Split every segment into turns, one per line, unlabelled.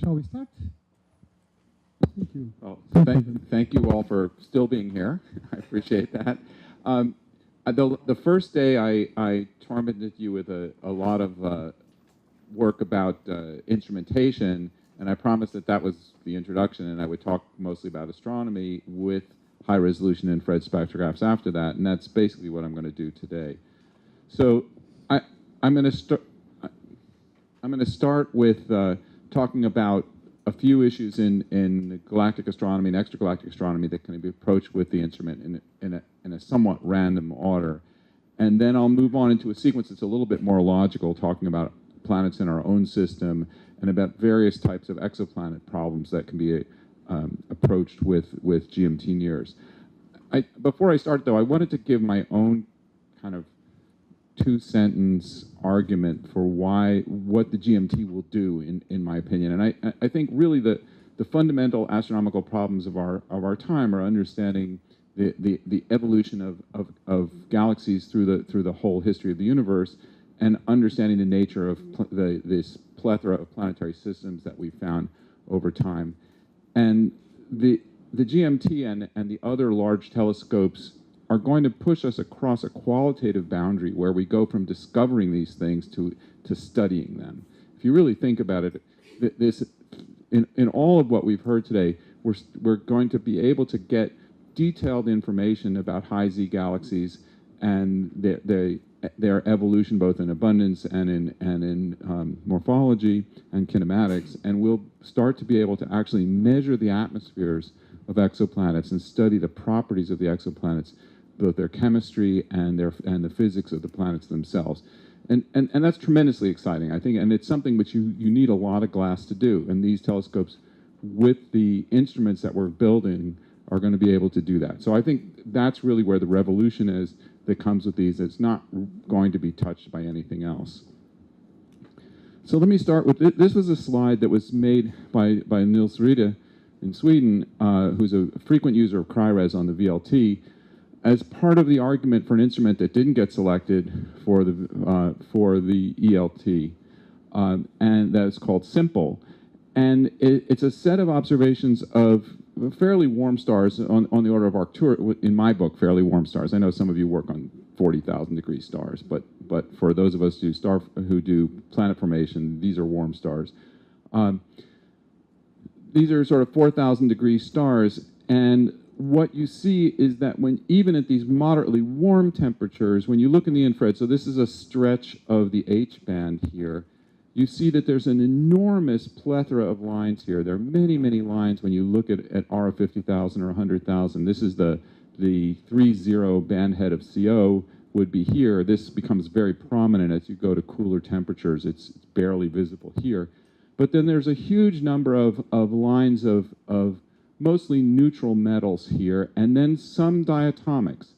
Shall we start? Thank you.
Well, thank you all for still being here. I appreciate that. The first day I tormented you with a lot of work about instrumentation, and I promised that that was the introduction, and I would talk mostly about astronomy with high-resolution infrared spectrographs after that, and that's basically what I'm going to do today. So I'm going to start with talking about a few issues in galactic astronomy and extragalactic astronomy that can be approached with the instrument in a somewhat random order. And then I'll move on into a sequence that's a little bit more logical, talking about planets in our own system and about various types of exoplanet problems that can be approached with GMTNIRS. Before I start, though, I wanted to give my own kind of two-sentence argument for what the GMT will do, in my opinion. And I think really the fundamental astronomical problems of our time are understanding the evolution of galaxies through the whole history of the universe, and understanding the nature of this plethora of planetary systems that we've found over time. And the GMT and the other large telescopes are going to push us across a qualitative boundary where we go from discovering these things to studying them. If you really think about it, in all of what we've heard today, we're going to be able to get detailed information about high Z galaxies and their evolution, both in abundance and in morphology and kinematics, and we'll start to be able to actually measure the atmospheres of exoplanets and study the properties of the exoplanets, both their chemistry and the physics of the planets themselves. And that's tremendously exciting, I think, and it's something which you need a lot of glass to do, and these telescopes, with the instruments that we're building, are going to be able to do that. So I think that's really where the revolution is that comes with these. It's not going to be touched by anything else. So let me start with, this was a slide that was made by Nils Ride in Sweden, who's a frequent user of CRIRES on the VLT, as part of the argument for an instrument that didn't get selected for the ELT, and that's called SIMPLE. And it's a set of observations of fairly warm stars on the order of Arcturus, in my book, fairly warm stars. I know some of you work on 40,000 degree stars, but for those of us who do planet formation, these are warm stars. These are sort of 4,000 degree stars, and what you see is that even at these moderately warm temperatures, when you look in the infrared, so this is a stretch of the H band here, you see that there's an enormous plethora of lines here. There are many, many lines when you look at R of 50,000 or 100,000. This is the 3-0 band head of CO would be here. This becomes very prominent as you go to cooler temperatures. It's barely visible here. But then there's a huge number of lines of mostly neutral metals here, and then some diatomics.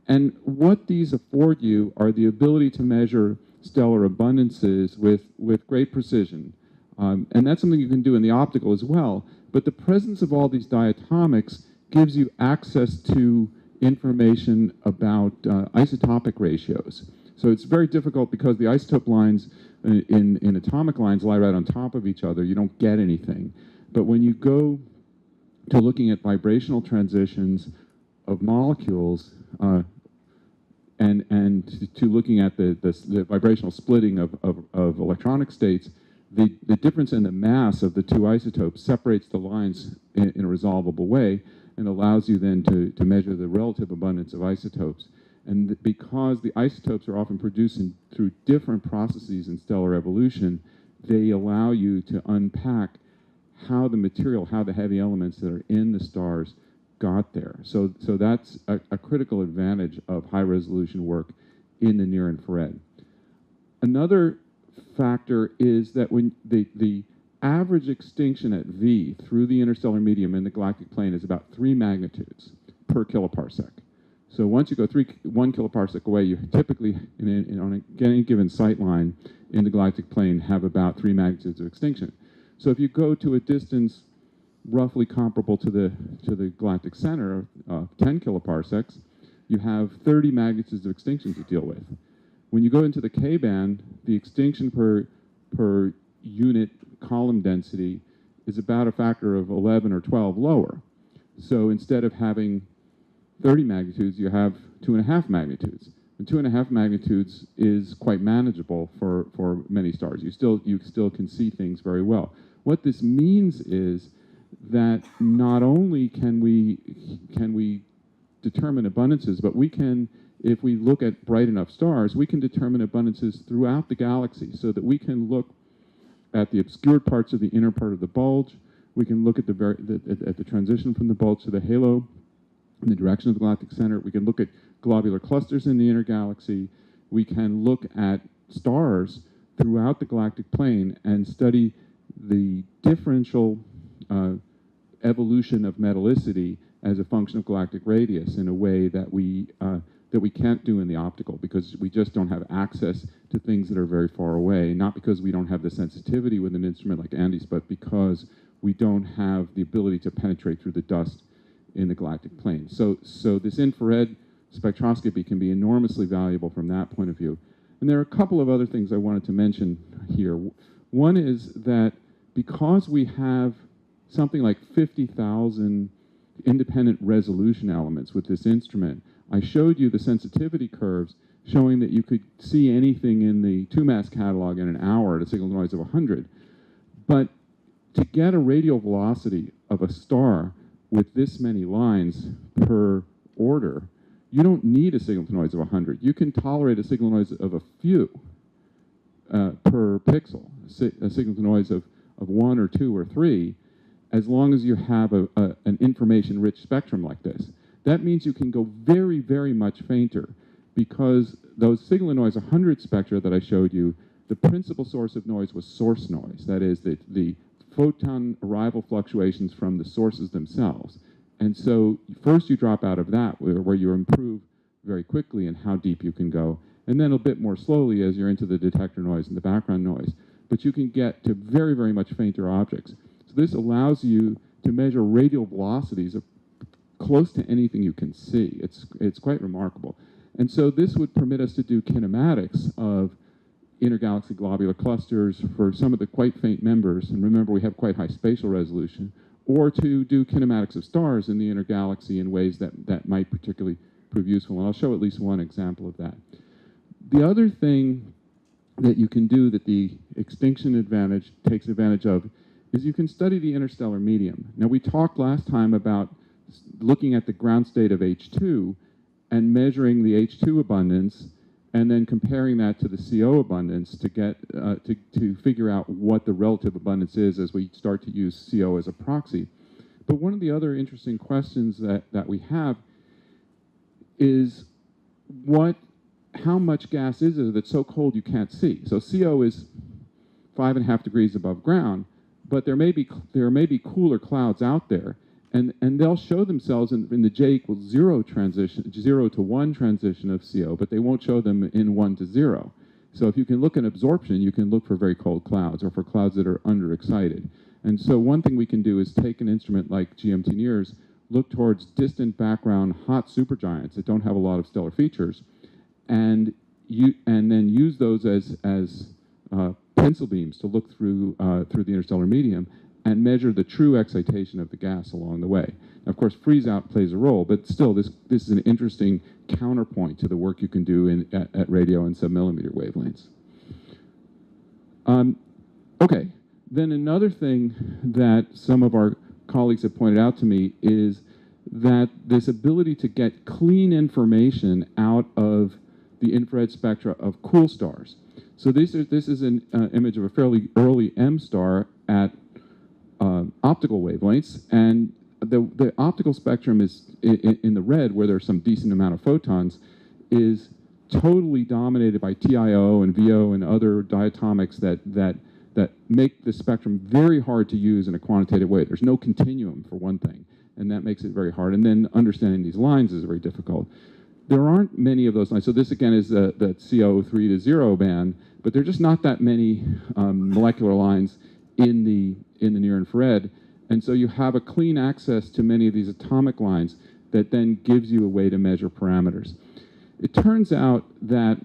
And what these afford you are the ability to measure stellar abundances with great precision. And that's something you can do in the optical as well. But the presence of all these diatomics gives you access to information about isotopic ratios. So it's very difficult because the isotope lines in atomic lines lie right on top of each other. You don't get anything. But when you go to looking at vibrational transitions of molecules, and to looking at the vibrational splitting of electronic states, the difference in the mass of the two isotopes separates the lines in a resolvable way and allows you then to measure the relative abundance of isotopes. And because the isotopes are often produced through different processes in stellar evolution, they allow you to unpack how the heavy elements that are in the stars got there. So that's a critical advantage of high-resolution work in the near-infrared. Another factor is that when the average extinction at V through the interstellar medium in the galactic plane is about 3 magnitudes per kiloparsec. So once you go 1 kiloparsec away, you typically, on any given sight line in the galactic plane, have about 3 magnitudes of extinction. So if you go to a distance roughly comparable to the galactic center of 10 kiloparsecs, you have 30 magnitudes of extinction to deal with. When you go into the K band, the extinction per unit column density is about a factor of 11 or 12 lower. So instead of having 30 magnitudes, you have 2.5 magnitudes. And 2.5 magnitudes is quite manageable for many stars. You still can see things very well. What this means is that not only can we determine abundances, but we can, if we look at bright enough stars, we can determine abundances throughout the galaxy, so that we can look at the obscured parts of the inner part of the bulge. We can look at the transition from the bulge to the halo in the direction of the galactic center. We can look at globular clusters in the inner galaxy. We can look at stars throughout the galactic plane and study the differential evolution of metallicity as a function of galactic radius in a way that we can't do in the optical, because we just don't have access to things that are very far away, not because we don't have the sensitivity with an instrument like Andy's, but because we don't have the ability to penetrate through the dust in the galactic plane. So this infrared spectroscopy can be enormously valuable from that point of view. And there are a couple of other things I wanted to mention here. One is that because we have something like 50,000 independent resolution elements with this instrument, I showed you the sensitivity curves showing that you could see anything in the 2-mass catalog in an hour at a signal noise of 100. But to get a radial velocity of a star with this many lines per order, you don't need a signal to noise of 100. You can tolerate a signal noise of a few per pixel, a signal to noise of 1 or 2 or 3, as long as you have an information-rich spectrum like this. That means you can go very, very much fainter, because those signal to noise 100 spectra that I showed you, the principal source of noise was source noise. That is, the photon arrival fluctuations from the sources themselves. And so first you drop out of that, where you improve very quickly in how deep you can go, and then a bit more slowly as you're into the detector noise and the background noise. But you can get to very, very much fainter objects. So this allows you to measure radial velocities of close to anything you can see. It's quite remarkable. And so this would permit us to do kinematics of intergalaxy globular clusters for some of the quite faint members, and remember we have quite high spatial resolution, or to do kinematics of stars in the inner galaxy in ways that might particularly prove useful. And I'll show at least one example of that. The other thing that you can do that the extinction advantage takes advantage of is you can study the interstellar medium. Now, we talked last time about looking at the ground state of H2 and measuring the H2 abundance and then comparing that to the CO abundance to get to figure out what the relative abundance is as we start to use CO as a proxy. But one of the other interesting questions that we have is how much gas is it that's so cold you can't see? So CO is 5.5 degrees above ground, but there may be cooler clouds out there, and they'll show themselves in the J equals 0 transition, 0 to 1 transition of CO, but they won't show them in 1 to 0. So if you can look at absorption, you can look for very cold clouds or for clouds that are underexcited. And so one thing we can do is take an instrument like GMTNIRS, look towards distant background hot supergiants that don't have a lot of stellar features, and then use those as pencil beams to look through the interstellar medium and measure the true excitation of the gas along the way. Now, of course, freeze-out plays a role, but still, this is an interesting counterpoint to the work you can do at radio and sub-millimeter wavelengths. Okay, then another thing that some of our colleagues have pointed out to me is that this ability to get clean information out of the infrared spectra of cool stars. So this is an image of a fairly early M star at optical wavelengths, and the optical spectrum is in the red, where there's some decent amount of photons, is totally dominated by TIO and VO and other diatomics that make the spectrum very hard to use in a quantitative way. There's no continuum, for one thing, and that makes it very hard. And then understanding these lines is very difficult. There aren't many of those lines. So this, again, is the CO3 to 0 band, but there are just not that many molecular lines in the near infrared. And so you have a clean access to many of these atomic lines that then gives you a way to measure parameters. It turns out that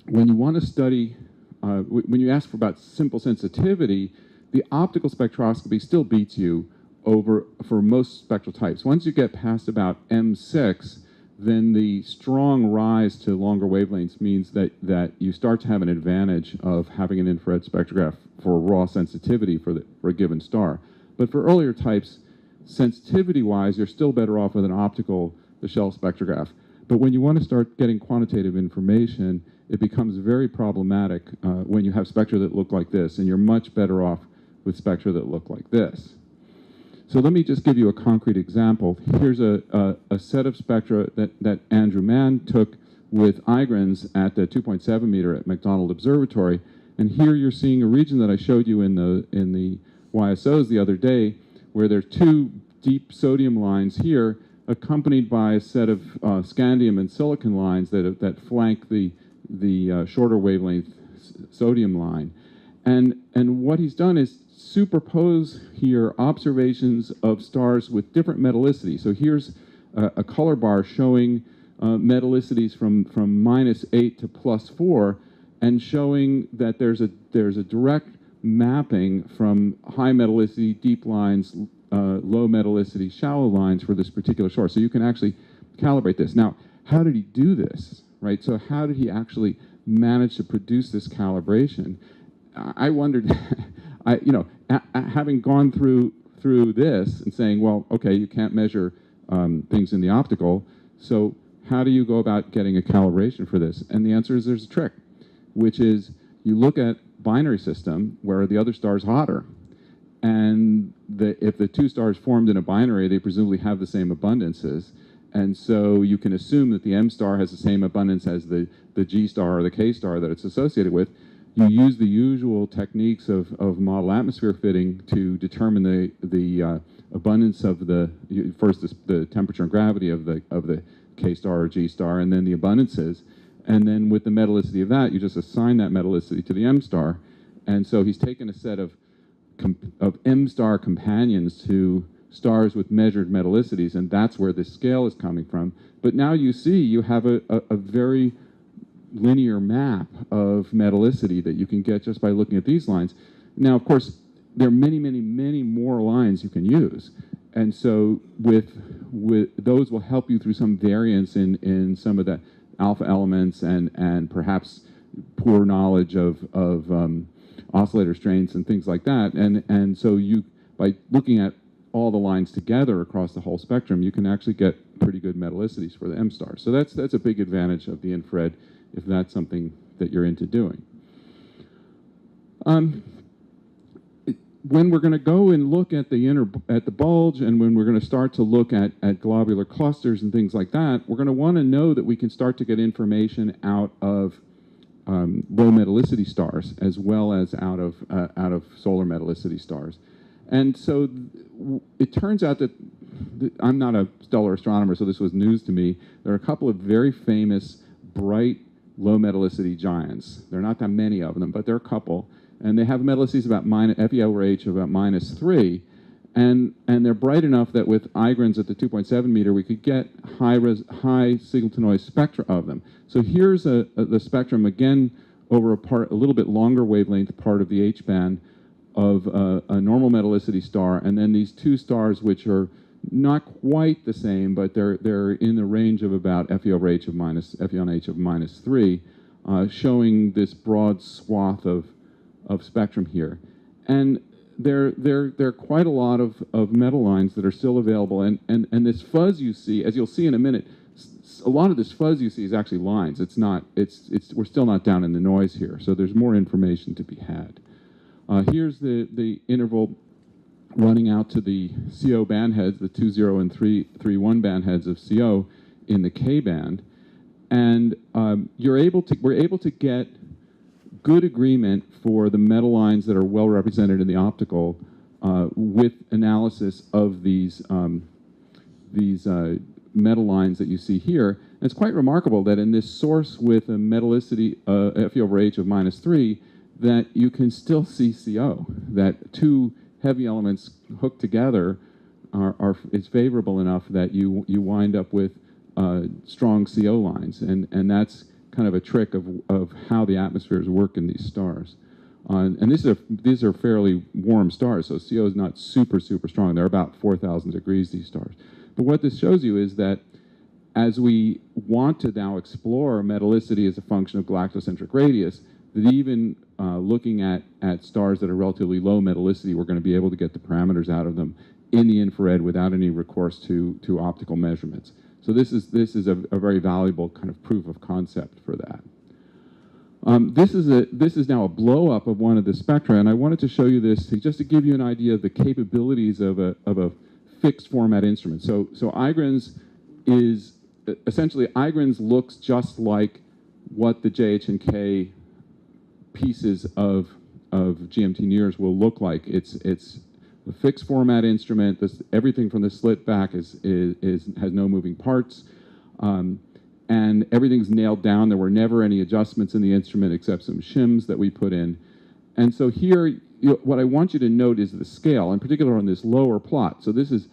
when you want to study, when you ask for about simple sensitivity, the optical spectroscopy still beats you over for most spectral types. Once you get past about M6, then the strong rise to longer wavelengths means that you start to have an advantage of having an infrared spectrograph for raw sensitivity for a given star. But for earlier types, sensitivity-wise, you're still better off with an optical, the shell spectrograph. But when you want to start getting quantitative information, it becomes very problematic when you have spectra that look like this, and you're much better off with spectra that look like this. So let me just give you a concrete example. Here's a set of spectra that Andrew Mann took with Igrans at the 2.7 meter at McDonald Observatory. And here you're seeing a region that I showed you in the YSOs the other day, where there are two deep sodium lines here, accompanied by a set of scandium and silicon lines that flank the shorter wavelength sodium line. And what he's done is superpose here observations of stars with different metallicity. So here's a color bar showing metallicities from -8 to +4, and showing that there's a direct mapping from high metallicity deep lines, low metallicity shallow lines for this particular source. So you can actually calibrate this. Now, how did he do this, right? So how did he actually manage to produce this calibration? I wondered, having gone through this and saying, well, okay, you can't measure things in the optical, so how do you go about getting a calibration for this? And the answer is there's a trick, which is you look at binary system where the other star is hotter. And if the two stars formed in a binary, they presumably have the same abundances. And so you can assume that the M star has the same abundance as the G star or the K star that it's associated with. You use the usual techniques of model atmosphere fitting to determine the abundance of the temperature and gravity of the K star or G star, and then the abundances. And then with the metallicity of that, you just assign that metallicity to the M star. And so he's taken a set of M star companions to stars with measured metallicities, and that's where this scale is coming from. But now you see you have a very linear map of metallicity that you can get just by looking at these lines. Now, of course, there are many, many, many more lines you can use. And so with those will help you through some variance in some of the alpha elements and perhaps poor knowledge of oscillator strains and things like that. And so you, by looking at all the lines together across the whole spectrum, you can actually get pretty good metallicities for the M stars. So that's a big advantage of the infrared if that's something that you're into doing. When we're going to go and look at the bulge, and when we're going to start to look at globular clusters and things like that, we're going to want to know that we can start to get information out of low metallicity stars as well as out of solar metallicity stars. And so it turns out that I'm not a stellar astronomer, so this was news to me. There are a couple of very famous bright low metallicity giants. There are not that many of them, but there are a couple. And they have metallicities about FE/H of about -3. And they're bright enough that with Igrans at the 2.7 meter, we could get high signal-to-noise spectra of them. So here's the spectrum, again, over a little bit longer wavelength part of the H band of a normal metallicity star, and then these two stars which are not quite the same, but they're in the range of about FE/H of -3, showing this broad swath of spectrum here. And there are quite a lot of metal lines that are still available, and this fuzz you see, as you'll see in a minute, a lot of this fuzz you see is actually lines. We're still not down in the noise here, so there's more information to be had. Here's the interval running out to the CO band heads, the 2.0 and 3.1 band heads of CO in the K band, and we're able to get good agreement for the metal lines that are well represented in the optical with analysis of these metal lines that you see here. And it's quite remarkable that in this source with a metallicity FE/H of -3, that you can still see CO, that two heavy elements hooked together is favorable enough that you wind up with strong CO lines, and that's kind of a trick of how the atmospheres work in these stars. And these are fairly warm stars, so CO is not super strong. They're about 4,000 degrees, these stars. But what this shows you is that as we want to now explore metallicity as a function of galactocentric radius, that even looking at stars that are relatively low metallicity, we're going to be able to get the parameters out of them in the infrared without any recourse to optical measurements. So this is a very valuable kind of proof of concept for that. This is now a blow up of one of the spectra, and I wanted to show you this just to give you an idea of the capabilities of a fixed format instrument. So IGRINS is essentially IGRINS looks just like what the JH and K pieces of GMTNIRS will look like. It's a fixed format instrument. Everything from the slit back has no moving parts. And everything's nailed down. There were never any adjustments in the instrument except some shims that we put in. And so here, what I want you to note is the scale, in particular on this lower plot. So this is,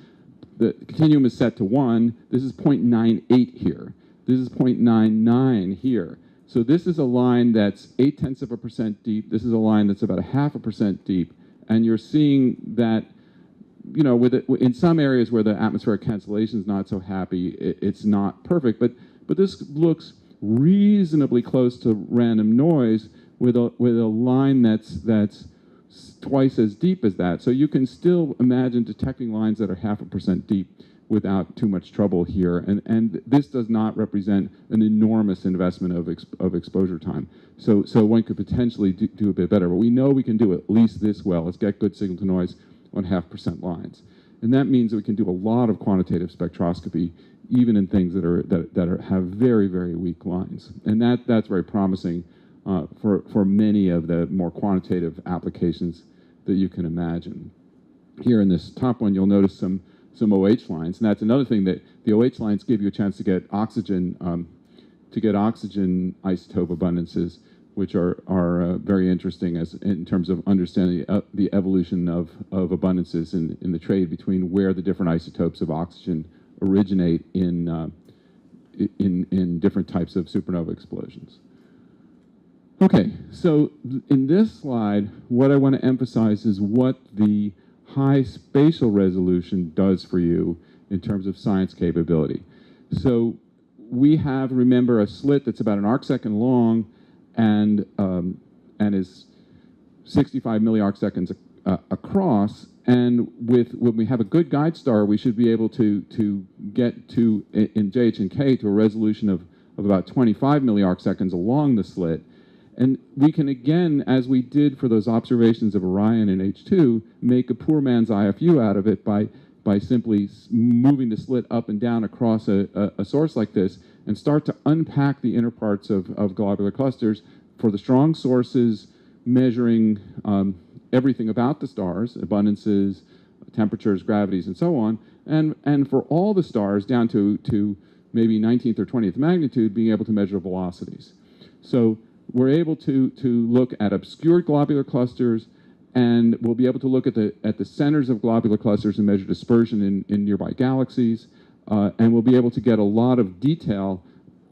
the continuum is set to 1. This is 0.98 here. This is 0.99 here. So this is a line that's 0.8% deep. This is a line that's about 0.5% deep. And you're seeing that, you know, in some areas where the atmospheric cancellation is not so happy, it's not perfect. But this looks reasonably close to random noise with a line that's twice as deep as that. So you can still imagine detecting lines that are 0.5% deep without too much trouble here. And this does not represent an enormous investment of exposure time. So one could potentially do a bit better. But we know we can do at least this well. Let's get good signal to noise on 0.5% lines. And that means that we can do a lot of quantitative spectroscopy, even in things that have very, very weak lines. And that's very promising for many of the more quantitative applications that you can imagine. Here in this top one, you'll notice some OH lines, and that's another thing, that the OH lines give you a chance to get oxygen isotope abundances, which are very interesting in terms of understanding the evolution of abundances in the trade between where the different isotopes of oxygen originate in different types of supernova explosions. Okay, so in this slide, what I want to emphasize is what the high spatial resolution does for you in terms of science capability. So we have, remember, a slit that's about an arcsecond long and is 65 milliarcseconds across. And when we have a good guide star, we should be able to get to, in JH and K, to a resolution of about 25 milliarcseconds along the slit. And we can, again, as we did for those observations of Orion and H2, make a poor man's IFU out of it by simply moving the slit up and down across a source like this, and start to unpack the inner parts of globular clusters for the strong sources, measuring everything about the stars, abundances, temperatures, gravities, and so on, and for all the stars down to maybe 19th or 20th magnitude, being able to measure velocities. So we're able to look at obscured globular clusters, and we'll be able to look at the centers of globular clusters and measure dispersion in nearby galaxies, and we'll be able to get a lot of detail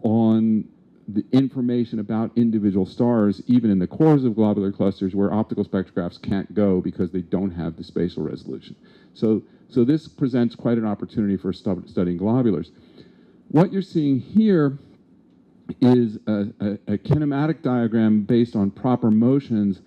on the information about individual stars, even in the cores of globular clusters where optical spectrographs can't go because they don't have the spatial resolution. So this presents quite an opportunity for studying globulars. What you're seeing here is a kinematic diagram based on proper motions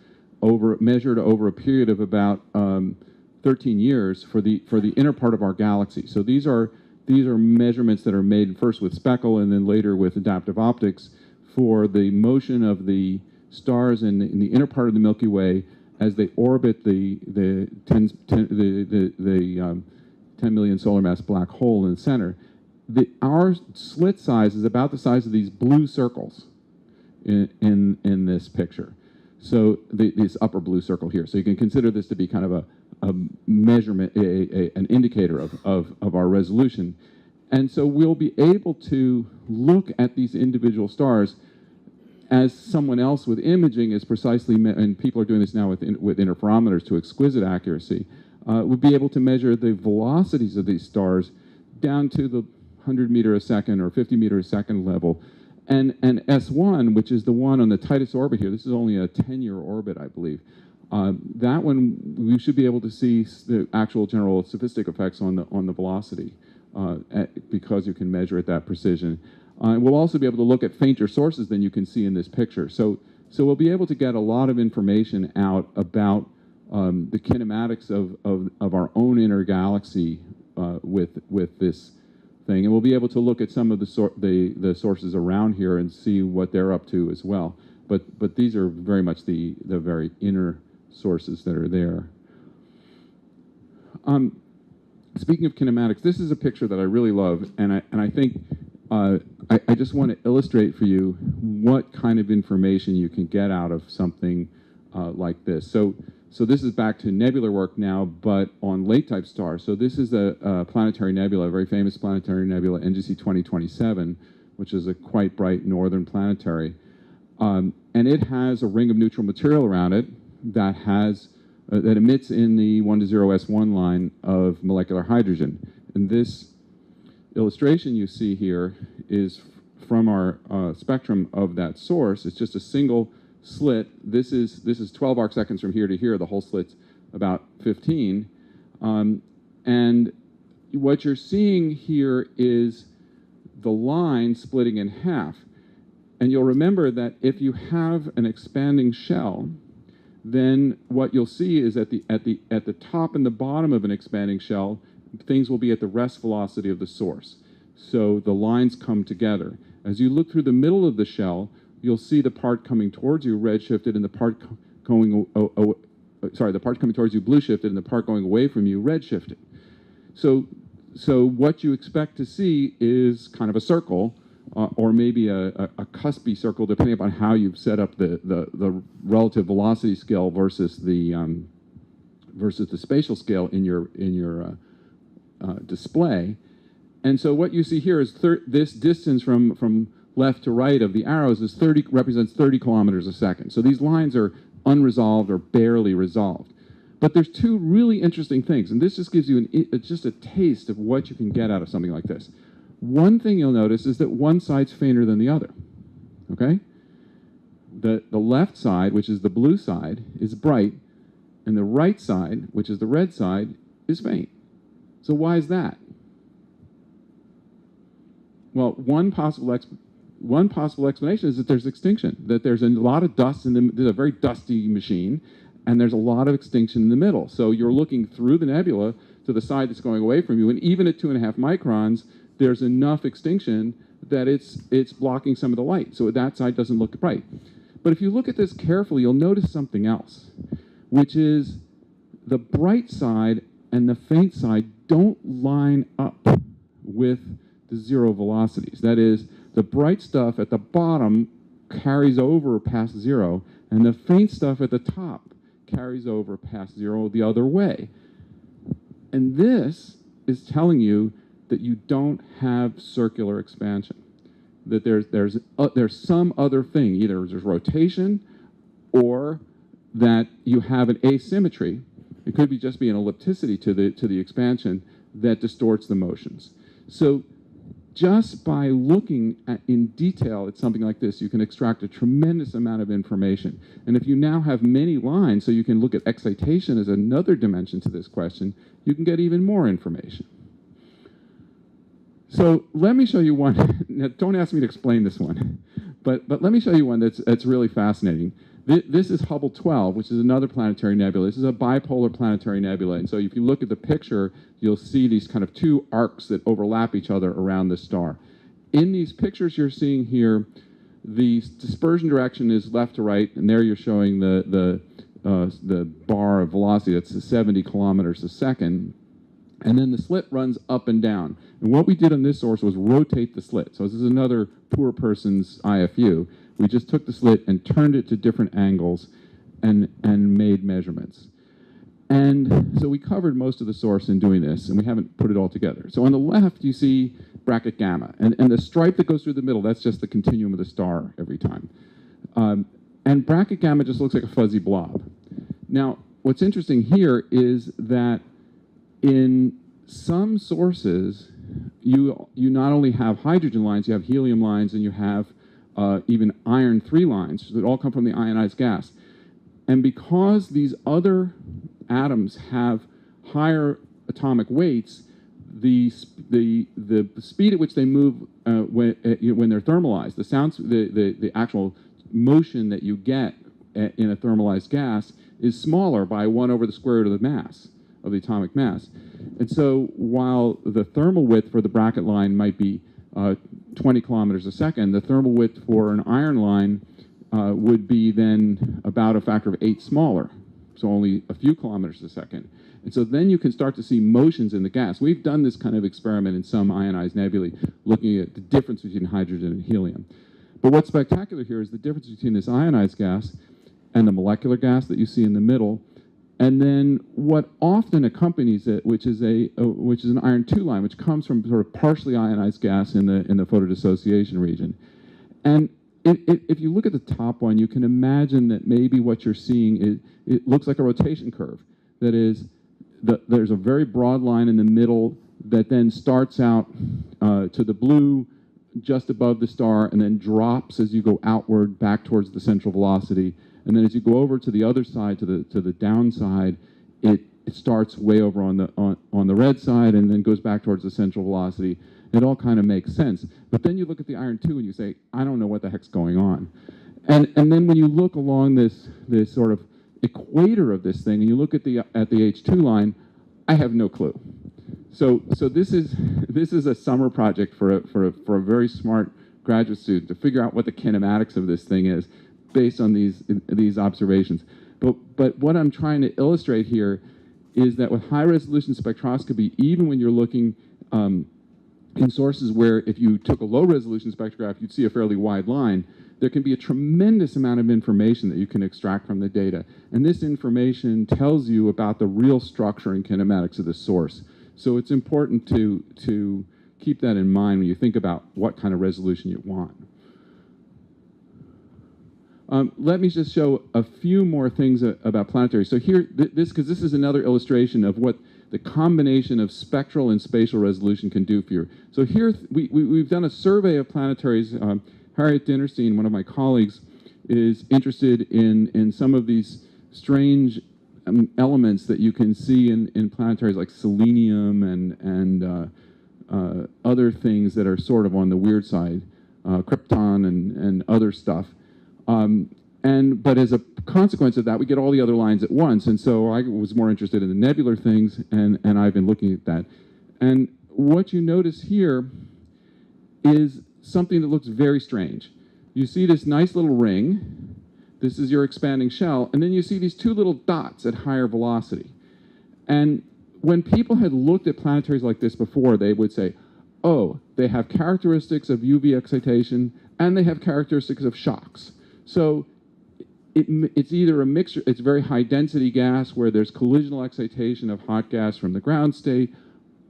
measured over a period of about 13 years for the inner part of our galaxy. So these are measurements that are made first with speckle and then later with adaptive optics for the motion of the stars in the inner part of the Milky Way as they orbit the 10 million solar mass black hole in the center. Our slit size is about the size of these blue circles in this picture. So this upper blue circle here. So you can consider this to be kind of a measurement, an indicator of our resolution. And so we'll be able to look at these individual stars as someone else with imaging is precisely, and people are doing this now with interferometers to exquisite accuracy, would be able to measure the velocities of these stars down to the 100 meter a second or 50 meter a second level, And S1, which is the one on the tightest orbit here, this is only a 10-year orbit, I believe. That one, we should be able to see the actual general sophistic effects on the velocity because you can measure at that precision. We'll also be able to look at fainter sources than you can see in this picture. So we'll be able to get a lot of information out about the kinematics of our own inner galaxy with this thing, and we'll be able to look at some of the sources around here and see what they're up to as well. But these are very much the very inner sources that are there. Speaking of kinematics, this is a picture that I really love, and I think I just want to illustrate for you what kind of information you can get out of something like this. So this is back to nebular work now, but on late-type stars. So this is a planetary nebula, a very famous planetary nebula, NGC 2027, which is a quite bright northern planetary. And it has a ring of neutral material around it that that emits in the 1 to 0 S1 line of molecular hydrogen. And this illustration you see here is from our spectrum of that source. It's just a single slit. This is 12 arc seconds from here to here. The whole slit's about 15. And what you're seeing here is the line splitting in half. And you'll remember that if you have an expanding shell, then what you'll see is at the top and the bottom of an expanding shell, things will be at the rest velocity of the source. So the lines come together. As you look through the middle of the shell, you'll see the part coming towards you redshifted and the part going the part coming towards you blue shifted and the part going away from you redshifted. So what you expect to see is kind of a circle, or maybe a cuspy circle, depending upon how you've set up the relative velocity scale versus the spatial scale in your display. And so what you see here is this distance from left to right of the arrows represents 30 kilometers a second. So these lines are unresolved or barely resolved. But there's two really interesting things, and this just gives you just a taste of what you can get out of something like this. One thing you'll notice is that one side's fainter than the other, okay? The left side, which is the blue side, is bright, and the right side, which is the red side, is faint. So why is that? Well, one possible explanation is that there's extinction, that there's a lot of dust there's a very dusty machine, and there's a lot of extinction in the middle. So you're looking through the nebula to the side that's going away from you, and even at 2.5 microns, there's enough extinction that it's blocking some of the light. So that side doesn't look bright. But if you look at this carefully, you'll notice something else, which is the bright side and the faint side don't line up with the zero velocities. That is, the bright stuff at the bottom carries over past zero, and the faint stuff at the top carries over past zero the other way. And this is telling you that you don't have circular expansion, that there's some other thing, either there's rotation or that you have an asymmetry. It could be just be an ellipticity to the expansion that distorts the motions. So just by looking in detail at something like this, you can extract a tremendous amount of information. And if you now have many lines, so you can look at excitation as another dimension to this question, you can get even more information. So let me show you one. Now, don't ask me to explain this one, but let me show you one that's really fascinating. This is Hubble 12, which is another planetary nebula. This is a bipolar planetary nebula. And so if you look at the picture, you'll see these kind of two arcs that overlap each other around the star. In these pictures you're seeing here, the dispersion direction is left to right, and there you're showing the bar of velocity. That's 70 kilometers a second. And then the slit runs up and down. And what we did on this source was rotate the slit. So this is another poor person's IFU. We just took the slit and turned it to different angles and made measurements. And so we covered most of the source in doing this, and we haven't put it all together. So on the left, you see bracket gamma. And the stripe that goes through the middle, that's just the continuum of the star every time. And bracket gamma just looks like a fuzzy blob. Now, what's interesting here is that in some sources, you not only have hydrogen lines, you have helium lines, and you have even iron 3 lines that all come from the ionized gas. And because these other atoms have higher atomic weights, the speed at which they move when they're thermalized, the actual motion that you get in a thermalized gas is smaller by 1 over the square root of the mass, of the atomic mass. And so while the thermal width for the bracket line might be 20 kilometers a second, the thermal width for an iron line would be then about a factor of 8 smaller, so only a few kilometers a second. And so then you can start to see motions in the gas. We've done this kind of experiment in some ionized nebulae, looking at the difference between hydrogen and helium. But what's spectacular here is the difference between this ionized gas and the molecular gas that you see in the middle, and then what often accompanies it, which is an iron 2 line, which comes from sort of partially ionized gas in the photodissociation region. And if you look at the top one, you can imagine that maybe what you're seeing is, it looks like a rotation curve. That is, there's a very broad line in the middle that then starts out to the blue just above the star and then drops as you go outward back towards the central velocity. And then as you go over to the other side, to the downside, it starts way over on the red side and then goes back towards the central velocity. It all kind of makes sense. But then you look at the iron 2 and you say, I don't know what the heck's going on. And then when you look along this sort of equator of this thing and you look at the H2 line, I have no clue. So this is a summer project for a very smart graduate student to figure out what the kinematics of this thing is based on these observations. But what I'm trying to illustrate here is that with high resolution spectroscopy, even when you're looking in sources where if you took a low resolution spectrograph, you'd see a fairly wide line, there can be a tremendous amount of information that you can extract from the data. And this information tells you about the real structure and kinematics of the source. So it's important to keep that in mind when you think about what kind of resolution you want. Let me just show a few more things about planetary. So here, because this is another illustration of what the combination of spectral and spatial resolution can do for you. So here, we've done a survey of planetaries. Harriet Dinnerstein, one of my colleagues, is interested in some of these strange elements that you can see in planetaries like selenium and other things that are sort of on the weird side, krypton and other stuff. But as a consequence of that, we get all the other lines at once. And so I was more interested in the nebular things, and I've been looking at that. And what you notice here is something that looks very strange. You see this nice little ring. This is your expanding shell. And then you see these 2 little dots at higher velocity. And when people had looked at planetaries like this before, they would say, oh, they have characteristics of UV excitation, and they have characteristics of shocks. So it's either a mixture, it's very high density gas where there's collisional excitation of hot gas from the ground state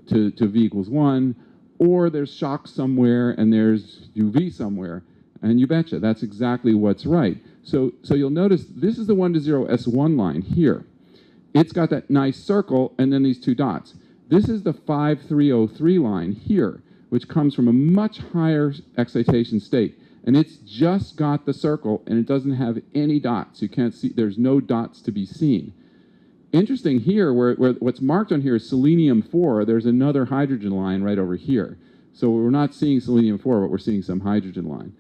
to V equals 1, or there's shocks somewhere and there's UV somewhere. And you betcha, that's exactly what's right. So you'll notice this is the 1 to 0 S1 line here. It's got that nice circle and then these 2 dots. This is the 5303 line here, which comes from a much higher excitation state. And it's just got the circle, and it doesn't have any dots. You can't see, there's no dots to be seen. Interesting here, where what's marked on here is selenium-4. There's another hydrogen line right over here. So we're not seeing selenium-4, but we're seeing some hydrogen line.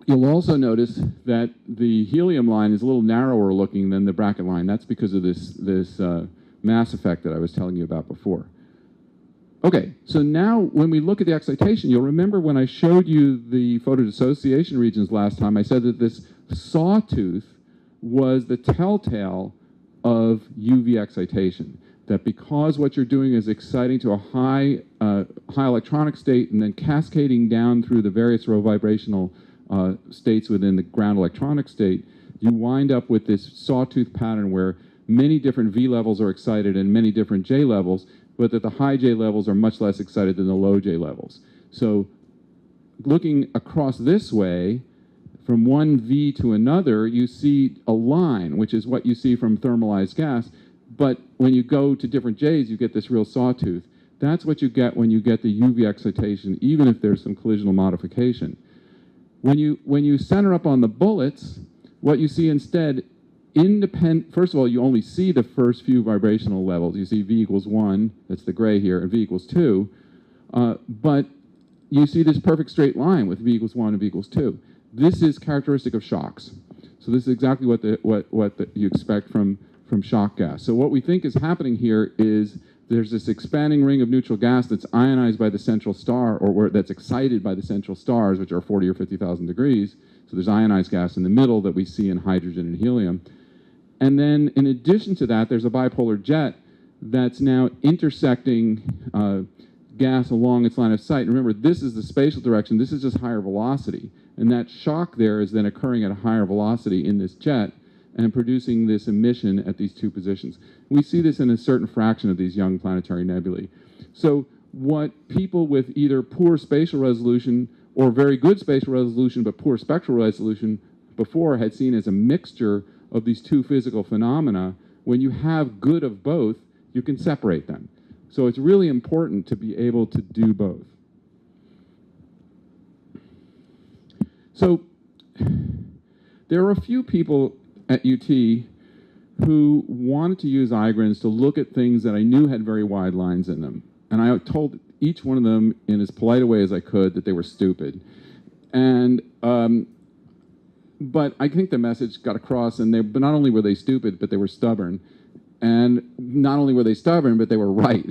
You'll also notice that the helium line is a little narrower looking than the bracket line. That's because of this mass effect that I was telling you about before. Okay, so now when we look at the excitation, you'll remember when I showed you the photodissociation regions last time, I said that this sawtooth was the telltale of UV excitation. That because what you're doing is exciting to a high electronic state and then cascading down through the various low vibrational states within the ground electronic state, you wind up with this sawtooth pattern where many different V levels are excited and many different J levels, but that the high J levels are much less excited than the low J levels. So looking across this way, from one V to another, you see a line, which is what you see from thermalized gas, but when you go to different J's, you get this real sawtooth. That's what you get when you get the UV excitation, even if there's some collisional modification. When you center up on the bullets, what you see instead, first of all, you only see the first few vibrational levels. You see V equals 1, that's the gray here, and V equals 2. But you see this perfect straight line with V equals 1 and V equals 2. This is characteristic of shocks. So this is exactly what you expect from shock gas. So what we think is happening here is there's this expanding ring of neutral gas that's ionized by the central star, or that's excited by the central stars, which are 40 or 50,000 degrees. So there's ionized gas in the middle that we see in hydrogen and helium. And then in addition to that, there's a bipolar jet that's now intersecting gas along its line of sight. Remember, this is the spatial direction. This is just higher velocity. And that shock there is then occurring at a higher velocity in this jet and producing this emission at these two positions. We see this in a certain fraction of these young planetary nebulae. So what people with either poor spatial resolution or very good spatial resolution but poor spectral resolution before had seen as a mixture of these two physical phenomena, when you have good of both, you can separate them. So it's really important to be able to do both. So there are a few people at UT who wanted to use Igrins to look at things that I knew had very wide lines in them. And I told each one of them in as polite a way as I could that they were stupid. And but I think the message got across, and but not only were they stupid, but they were stubborn. And not only were they stubborn, but they were right.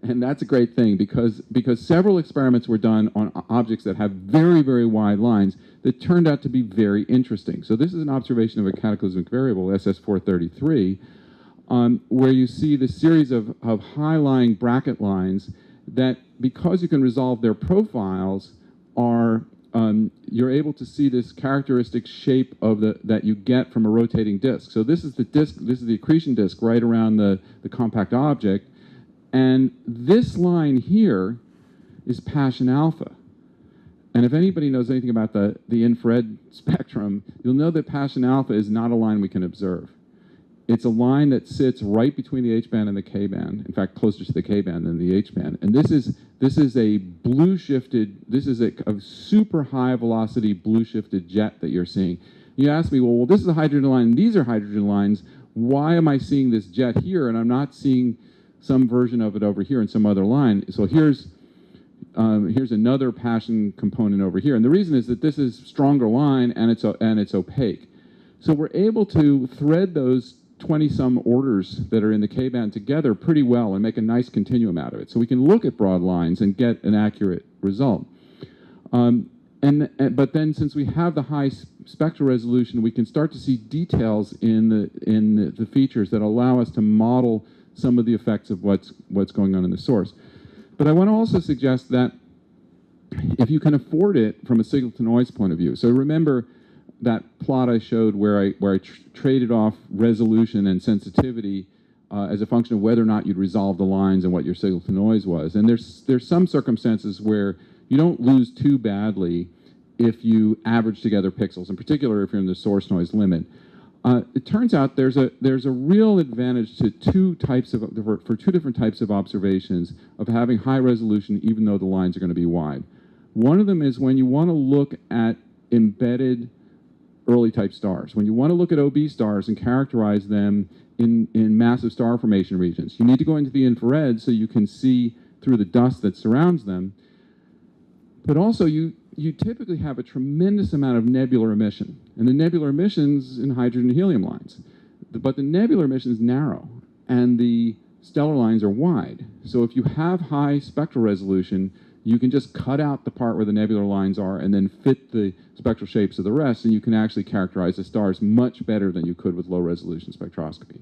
And that's a great thing, because several experiments were done on objects that have very, very wide lines that turned out to be very interesting. So this is an observation of a cataclysmic variable, SS433, where you see this series of high-lying bracket lines that, because you can resolve their profiles, are you're able to see this characteristic shape of that you get from a rotating disk. So this is the disk, this is the accretion disk right around the compact object. And this line here is Paschen alpha. And if anybody knows anything about the infrared spectrum, you'll know that Paschen alpha is not a line we can observe. It's a line that sits right between the H-band and the K-band, in fact, closer to the K-band than the H-band. And this is a blue shifted, this is a super high velocity blue shifted jet that you're seeing. You ask me, well, this is a hydrogen line, and these are hydrogen lines. Why am I seeing this jet here, and I'm not seeing some version of it over here in some other line? So here's another Paschen component over here. And the reason is that this is stronger line, and it's opaque. So we're able to thread those 20-some orders that are in the K-band together pretty well and make a nice continuum out of it. So we can look at broad lines and get an accurate result. But then, since we have the high spectral resolution, we can start to see details in the features that allow us to model some of the effects of what's going on in the source. But I want to also suggest that if you can afford it from a signal-to-noise point of view, so remember that plot I showed where I traded off resolution and sensitivity as a function of whether or not you'd resolve the lines and what your signal-to-noise was. And there's some circumstances where you don't lose too badly if you average together pixels, in particular if you're in the source noise limit. It turns out there's a real advantage to for two different types of observations of having high resolution even though the lines are going to be wide. One of them is when you want to look at embedded early type stars. When you want to look at OB stars and characterize them in massive star formation regions, you need to go into the infrared so you can see through the dust that surrounds them. But also you typically have a tremendous amount of nebular emission. And the nebular emission's in hydrogen and helium lines. But the nebular emission is narrow, and the stellar lines are wide. So if you have high spectral resolution, you can just cut out the part where the nebular lines are and then fit the spectral shapes of the rest, and you can actually characterize the stars much better than you could with low-resolution spectroscopy,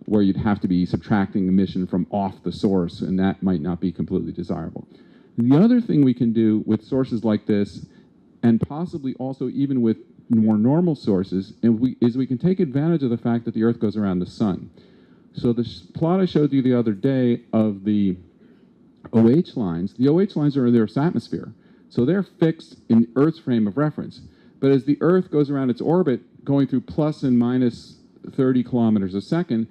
where you'd have to be subtracting emission from off the source, and that might not be completely desirable. The other thing we can do with sources like this, and possibly also even with more normal sources, is we can take advantage of the fact that the Earth goes around the sun. So the plot I showed you the other day of the OH lines, the OH lines are in the Earth's atmosphere. So they're fixed in Earth's frame of reference. But as the Earth goes around its orbit, going through plus and minus 30 kilometers a second,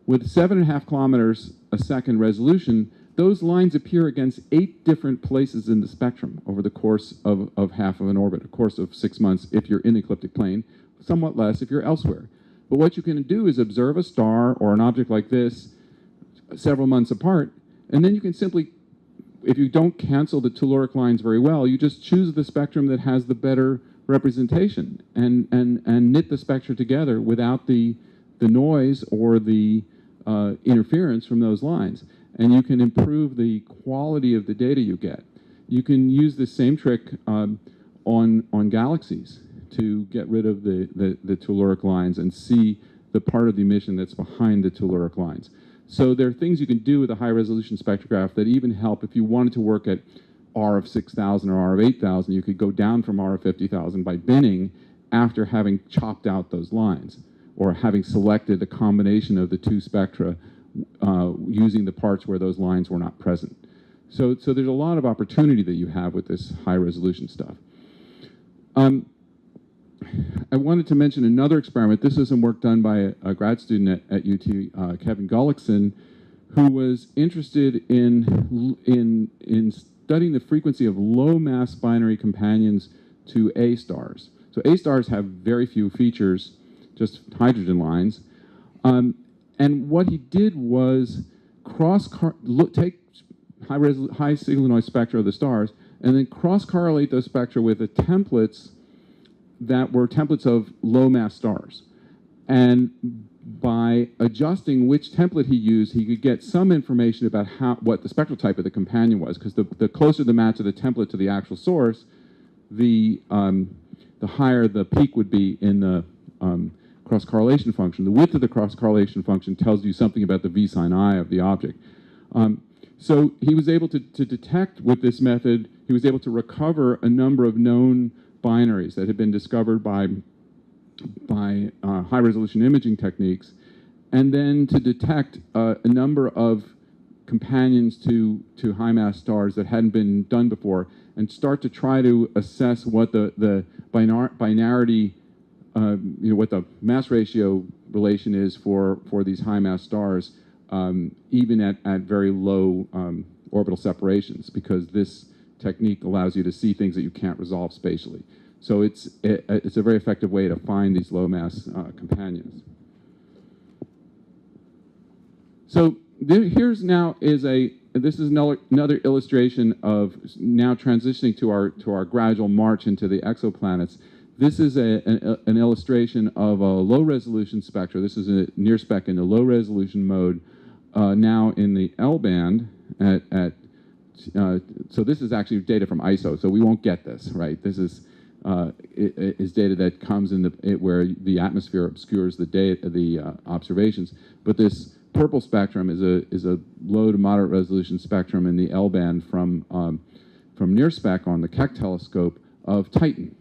with 7.5 kilometers a second resolution, those lines appear against 8 different places in the spectrum over the course of half of an orbit, a course of 6 months if you're in the ecliptic plane, somewhat less if you're elsewhere. But what you can do is observe a star or an object like this several months apart, and then you can simply, if you don't cancel the telluric lines very well, you just choose the spectrum that has the better representation and knit the spectra together without the noise or the interference from those lines. And you can improve the quality of the data you get. You can use the same trick on galaxies to get rid of the telluric lines and see the part of the emission that's behind the telluric lines. So there are things you can do with a high-resolution spectrograph that even help if you wanted to work at R of 6,000 or R of 8,000. You could go down from R of 50,000 by binning after having chopped out those lines or having selected a combination of the 2 spectra using the parts where those lines were not present. So there's a lot of opportunity that you have with this high-resolution stuff. I wanted to mention another experiment. This is some work done by a grad student at UT, Kevin Gullickson, who was interested in studying the frequency of low-mass binary companions to A stars. So A stars have very few features, just hydrogen lines. And what he did was take high signal noise spectra of the stars and then cross-correlate those spectra with the templates that were templates of low-mass stars. And by adjusting which template he used, he could get some information about what the spectral type of the companion was, because the closer the match of the template to the actual source, the higher the peak would be in the cross-correlation function. The width of the cross-correlation function tells you something about the V sin I of the object. So he was able to detect with this method, he was able to recover a number of known binaries that had been discovered by high-resolution imaging techniques, and then to detect a number of companions to high-mass stars that hadn't been done before, and start to try to assess what the binarity, what the mass ratio relation is for these high-mass stars, even at very low orbital separations, because this technique allows you to see things that you can't resolve spatially. So it's a very effective way to find these low-mass companions. So here's now this is another illustration of now transitioning to our gradual march into the exoplanets. This is an illustration of a low-resolution spectra. This is a near spec in the low-resolution mode, now in the L band so this is actually data from ISO, so we won't get this, right? This is data that comes in where the atmosphere obscures the observations. But this purple spectrum is a low to moderate resolution spectrum in the L band from near spec on the Keck telescope of Titan.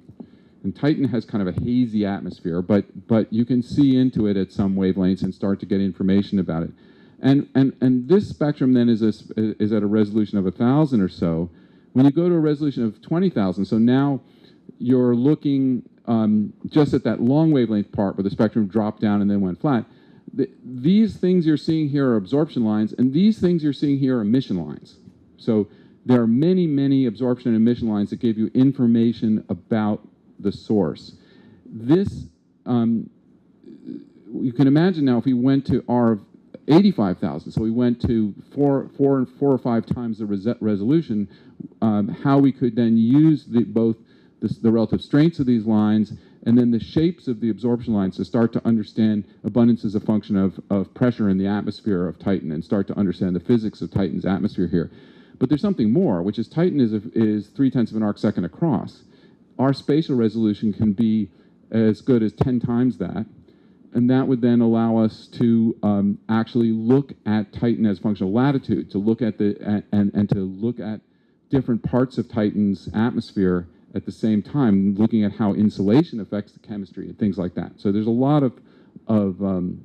And Titan has kind of a hazy atmosphere, but you can see into it at some wavelengths and start to get information about it. And this spectrum then is at a resolution of 1,000 or so. When you go to a resolution of 20,000, so now you're looking just at that long wavelength part where the spectrum dropped down and then went flat. These things you're seeing here are absorption lines, and these things you're seeing here are emission lines. So there are many, many absorption and emission lines that give you information about the source. This, you can imagine now if we went to R of 85,000, so we went to four or five times the resolution, how we could then use both the relative strengths of these lines and then the shapes of the absorption lines to start to understand abundance as a function of pressure in the atmosphere of Titan and start to understand the physics of Titan's atmosphere here. But there's something more, which is Titan is 0.3 of an arcsecond across. Our spatial resolution can be as good as 10 times that, and that would then allow us to actually look at Titan as a function of latitude, to look at and to look at different parts of Titan's atmosphere at the same time, looking at how insulation affects the chemistry and things like that. So there's a lot of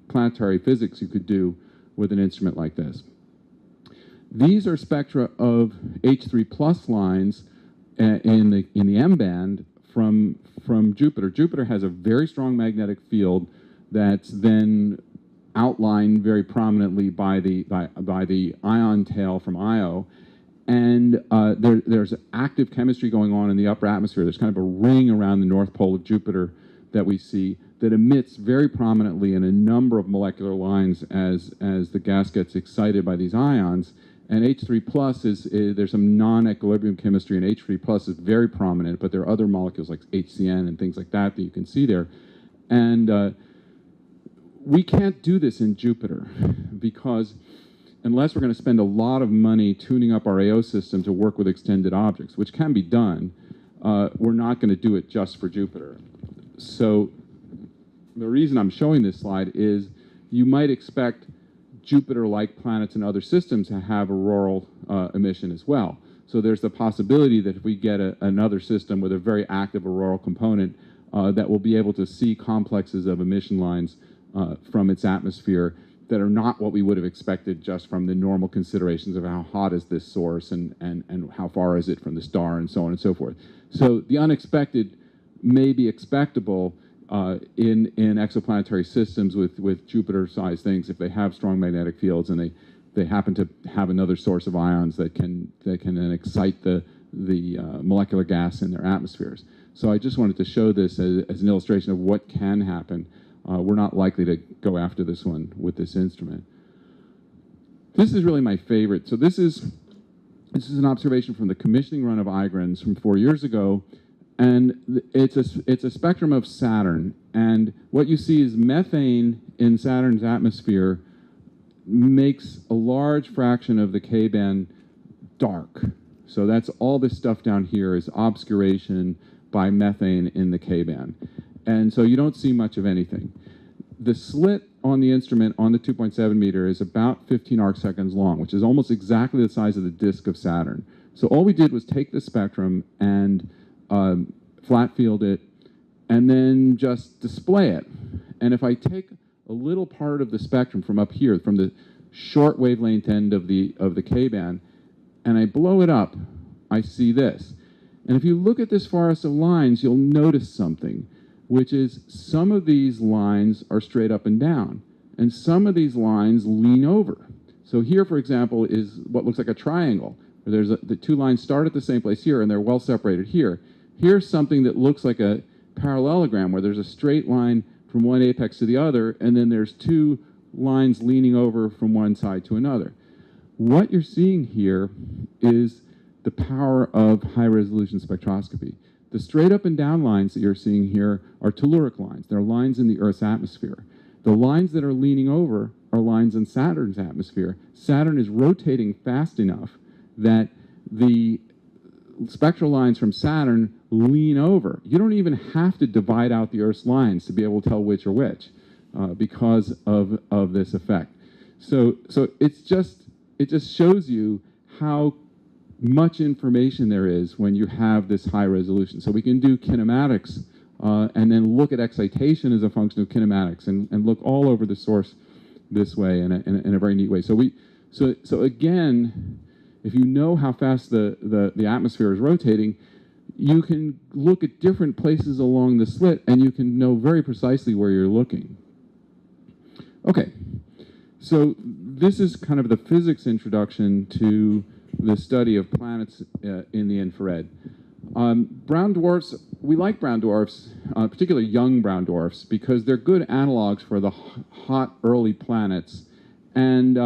planetary physics you could do with an instrument like this. These are spectra of H3+ lines in the M band from Jupiter. Jupiter has a very strong magnetic field that's then outlined very prominently by the ion tail from Io. And there's active chemistry going on in the upper atmosphere. There's kind of a ring around the north pole of Jupiter that we see that emits very prominently in a number of molecular lines as the gas gets excited by these ions. And H3 plus there's some non-equilibrium chemistry, and H3 plus is very prominent, but there are other molecules like HCN and things like that that you can see there. And we can't do this in Jupiter because unless we're going to spend a lot of money tuning up our AO system to work with extended objects, which can be done, we're not going to do it just for Jupiter. So the reason I'm showing this slide is you might expect Jupiter-like planets and other systems to have auroral emission as well. So there's the possibility that if we get another system with a very active auroral component, that we'll be able to see complexes of emission lines from its atmosphere that are not what we would have expected just from the normal considerations of how hot is this source and how far is it from the star and so on and so forth. So the unexpected may be expectable in exoplanetary systems with Jupiter-sized things if they have strong magnetic fields and they happen to have another source of ions that can then excite the molecular gas in their atmospheres. So I just wanted to show this as an illustration of what can happen. We're not likely to go after this one with this instrument. This is really my favorite. So this is an observation from the commissioning run of IGRANS from 4 years ago, and it's a spectrum of Saturn. And what you see is methane in Saturn's atmosphere makes a large fraction of the K-band dark. So that's all this stuff down here is obscuration by methane in the K-band. And so you don't see much of anything. The slit on the instrument on the 2.7 meter is about 15 arc seconds long, which is almost exactly the size of the disk of Saturn. So all we did was take the spectrum and flat field it and then just display it. And if I take a little part of the spectrum from up here, from the short wavelength end of the K-band, and I blow it up, I see this. And if you look at this forest of lines, you'll notice something, which is some of these lines are straight up and down, and some of these lines lean over. So here, for example, is what looks like a triangle, where the two lines start at the same place here, and they're well separated here. Here's something that looks like a parallelogram, where there's a straight line from one apex to the other, and then there's two lines leaning over from one side to another. What you're seeing here is the power of high-resolution spectroscopy. The straight up and down lines that you're seeing here are telluric lines. They're lines in the Earth's atmosphere. The lines that are leaning over are lines in Saturn's atmosphere. Saturn is rotating fast enough that the spectral lines from Saturn lean over. You don't even have to divide out the Earth's lines to be able to tell which are which because of this effect. So it just shows you how much information there is when you have this high resolution. So we can do kinematics and then look at excitation as a function of kinematics and look all over the source this way in a very neat way. So again, if you know how fast the atmosphere is rotating, you can look at different places along the slit and you can know very precisely where you're looking. Okay, so this is kind of the physics introduction to the study of planets in the infrared. Brown dwarfs, we like brown dwarfs, particularly young brown dwarfs, because they're good analogs for the hot early planets, and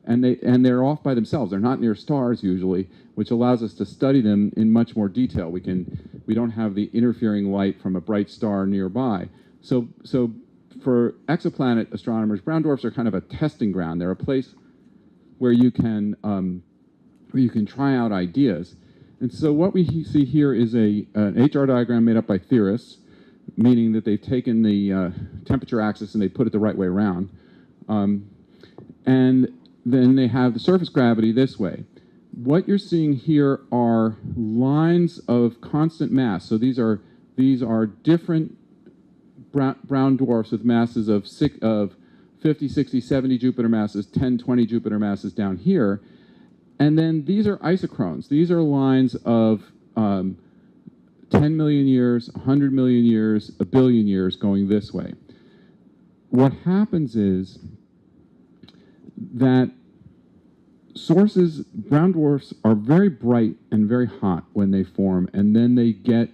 they're off by themselves. They're not near stars usually, which allows us to study them in much more detail. We don't have the interfering light from a bright star nearby. So for exoplanet astronomers, brown dwarfs are kind of a testing ground. They're a place where you can try out ideas. And so what we see here is an HR diagram made up by theorists, meaning that they've taken the temperature axis and they put it the right way around. And then they have the surface gravity this way. What you're seeing here are lines of constant mass. So these are different brown dwarfs with masses of 50, 60, 70 Jupiter masses, 10, 20 Jupiter masses down here. And then these are isochrones. These are lines of 10 million years, 100 million years, a billion years going this way. What happens is that brown dwarfs are very bright and very hot when they form, and then they get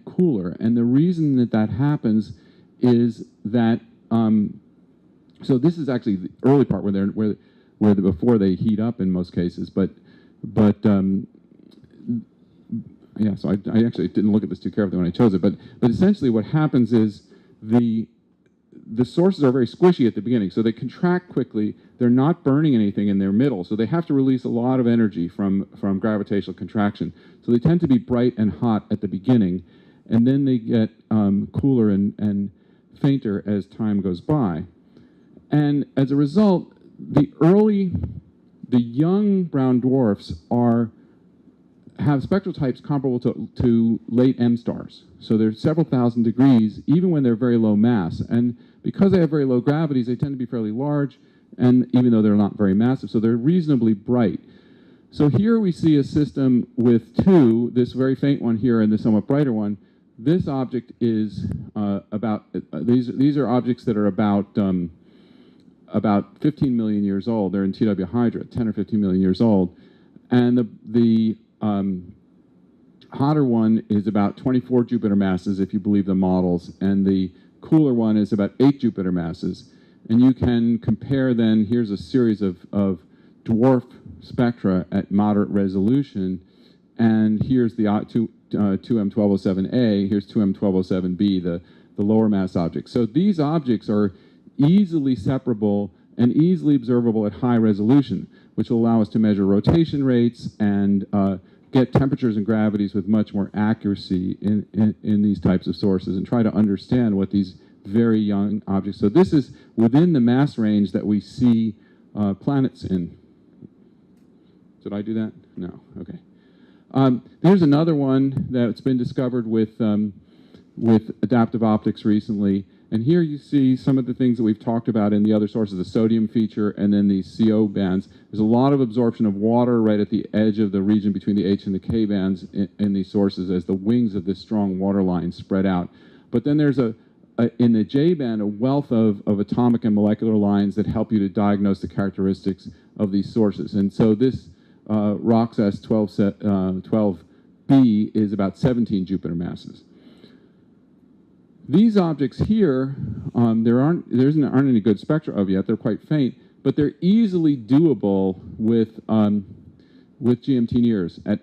cooler. And the reason that that happens is that so this is actually the early part before they heat up in most cases, but yeah. So I actually didn't look at this too carefully when I chose it, but essentially what happens is the sources are very squishy at the beginning, so they contract quickly. They're not burning anything in their middle, so they have to release a lot of energy from gravitational contraction. So they tend to be bright and hot at the beginning, and then they get cooler and fainter as time goes by. And as a result, the young brown dwarfs have spectral types comparable to late M stars. So they're several thousand degrees, even when they're very low mass. And because they have very low gravities, they tend to be fairly large, and even though they're not very massive, so they're reasonably bright. So here we see a system with two, this very faint one here and the somewhat brighter one. This object is these are objects that are about 15 million years old. They're in TW Hydra, 10 or 15 million years old. And the hotter one is about 24 Jupiter masses, if you believe the models, and the cooler one is about 8 Jupiter masses. And you can compare then, here's a series of dwarf spectra at moderate resolution, and here's the 2M1207A, here's 2M1207B, the lower mass object. So these objects are easily separable and easily observable at high resolution, which will allow us to measure rotation rates and get temperatures and gravities with much more accuracy in these types of sources, and try to understand what these very young objects. So this is within the mass range that we see planets in. Did I do that? No. Okay. Here's another one that's been discovered with adaptive optics recently. And here you see some of the things that we've talked about in the other sources, the sodium feature and then the CO bands. There's a lot of absorption of water right at the edge of the region between the H and the K bands in these sources as the wings of this strong water line spread out. But then there's in the J band, a wealth of atomic and molecular lines that help you to diagnose the characteristics of these sources. And so this Roxas 12b is about 17 Jupiter masses. These objects here, there aren't any good spectra of yet. They're quite faint, but they're easily doable with GMTNIRS at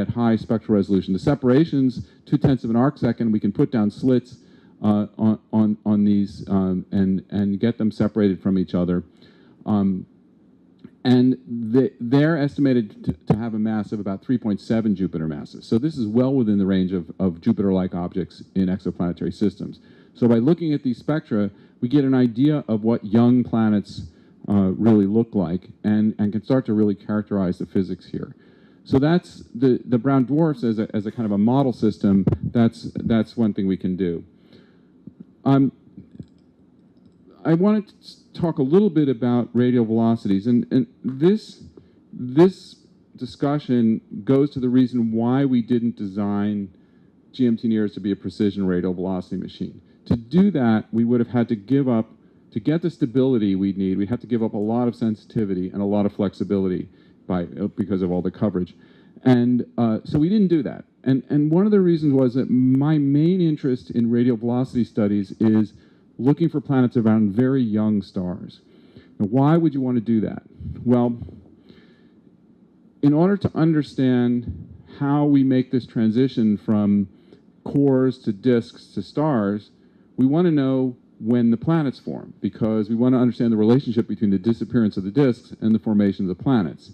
high spectral resolution. The separations, 0.2 of an arc second, we can put down slits on these and get them separated from each other. And they're estimated to have a mass of about 3.7 Jupiter masses. So this is well within the range of Jupiter-like objects in exoplanetary systems. So by looking at these spectra, we get an idea of what young planets really look like and can start to really characterize the physics here. So that's the brown dwarfs as a kind of a model system. That's one thing we can do. I wanted to talk a little bit about radial velocities, and this discussion goes to the reason why we didn't design GMTNIRS to be a precision radial velocity machine. To do that, we would have had to give up, to get the stability we'd need, we'd have to give up a lot of sensitivity and a lot of flexibility because of all the coverage. And so we didn't do that. And one of the reasons was that my main interest in radial velocity studies is looking for planets around very young stars. Now, why would you want to do that? Well, in order to understand how we make this transition from cores to disks to stars, we want to know when the planets form, because we want to understand the relationship between the disappearance of the disks and the formation of the planets.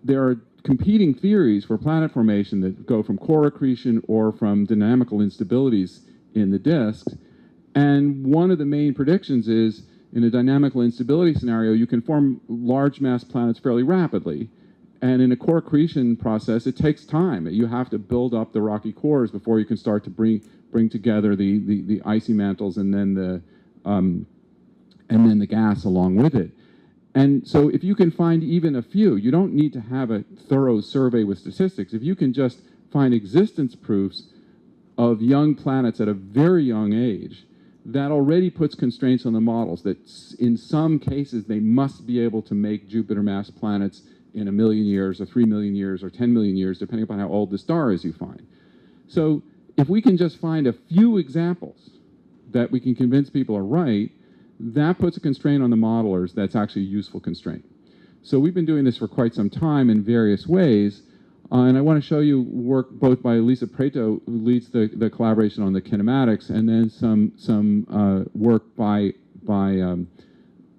There are competing theories for planet formation that go from core accretion or from dynamical instabilities in the disks. And one of the main predictions is, in a dynamical instability scenario, you can form large mass planets fairly rapidly. And in a core accretion process, it takes time. You have to build up the rocky cores before you can start to bring together the icy mantles and then the gas along with it. And so if you can find even a few, you don't need to have a thorough survey with statistics. If you can just find existence proofs of young planets at a very young age, that already puts constraints on the models that in some cases they must be able to make Jupiter-mass planets in 1 million years or 3 million years or 10 million years, depending upon how old the star is you find. So if we can just find a few examples that we can convince people are right, that puts a constraint on the modelers that's actually a useful constraint. So we've been doing this for quite some time in various ways, and I want to show you work both by Lisa Preto, who leads the collaboration on the kinematics, and then some work by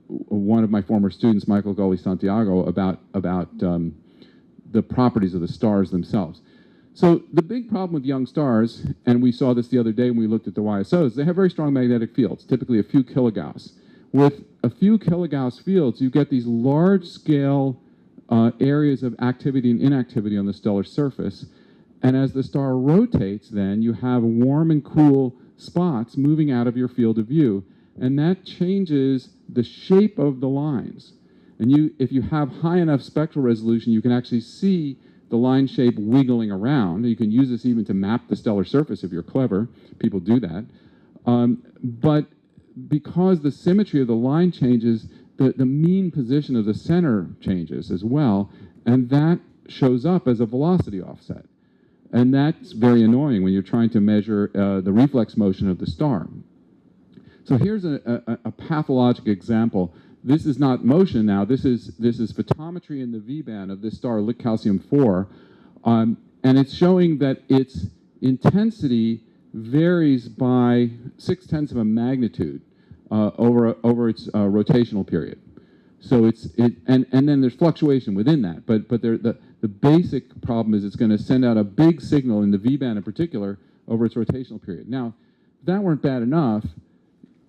one of my former students, Michael Gullickson, about the properties of the stars themselves. So the big problem with young stars, and we saw this the other day when we looked at the YSOs, they have very strong magnetic fields, typically a few kilogauss. With a few kilogauss fields, you get these large-scale areas of activity and inactivity on the stellar surface. And as the star rotates, then, you have warm and cool spots moving out of your field of view. And that changes the shape of the lines. And if you have high enough spectral resolution, you can actually see the line shape wiggling around. You can use this even to map the stellar surface if you're clever. People do that. But because the symmetry of the line changes, the mean position of the center changes as well, and that shows up as a velocity offset. And that's very annoying when you're trying to measure the reflex motion of the star. So here's a pathologic example. This is not motion now. This is photometry in the V-band of this star, Calcium-4, and it's showing that its intensity varies by 0.6 of a magnitude over its rotational period. So and then there's fluctuation within that. But the basic problem is it's going to send out a big signal in the V-band in particular over its rotational period. Now, if that weren't bad enough,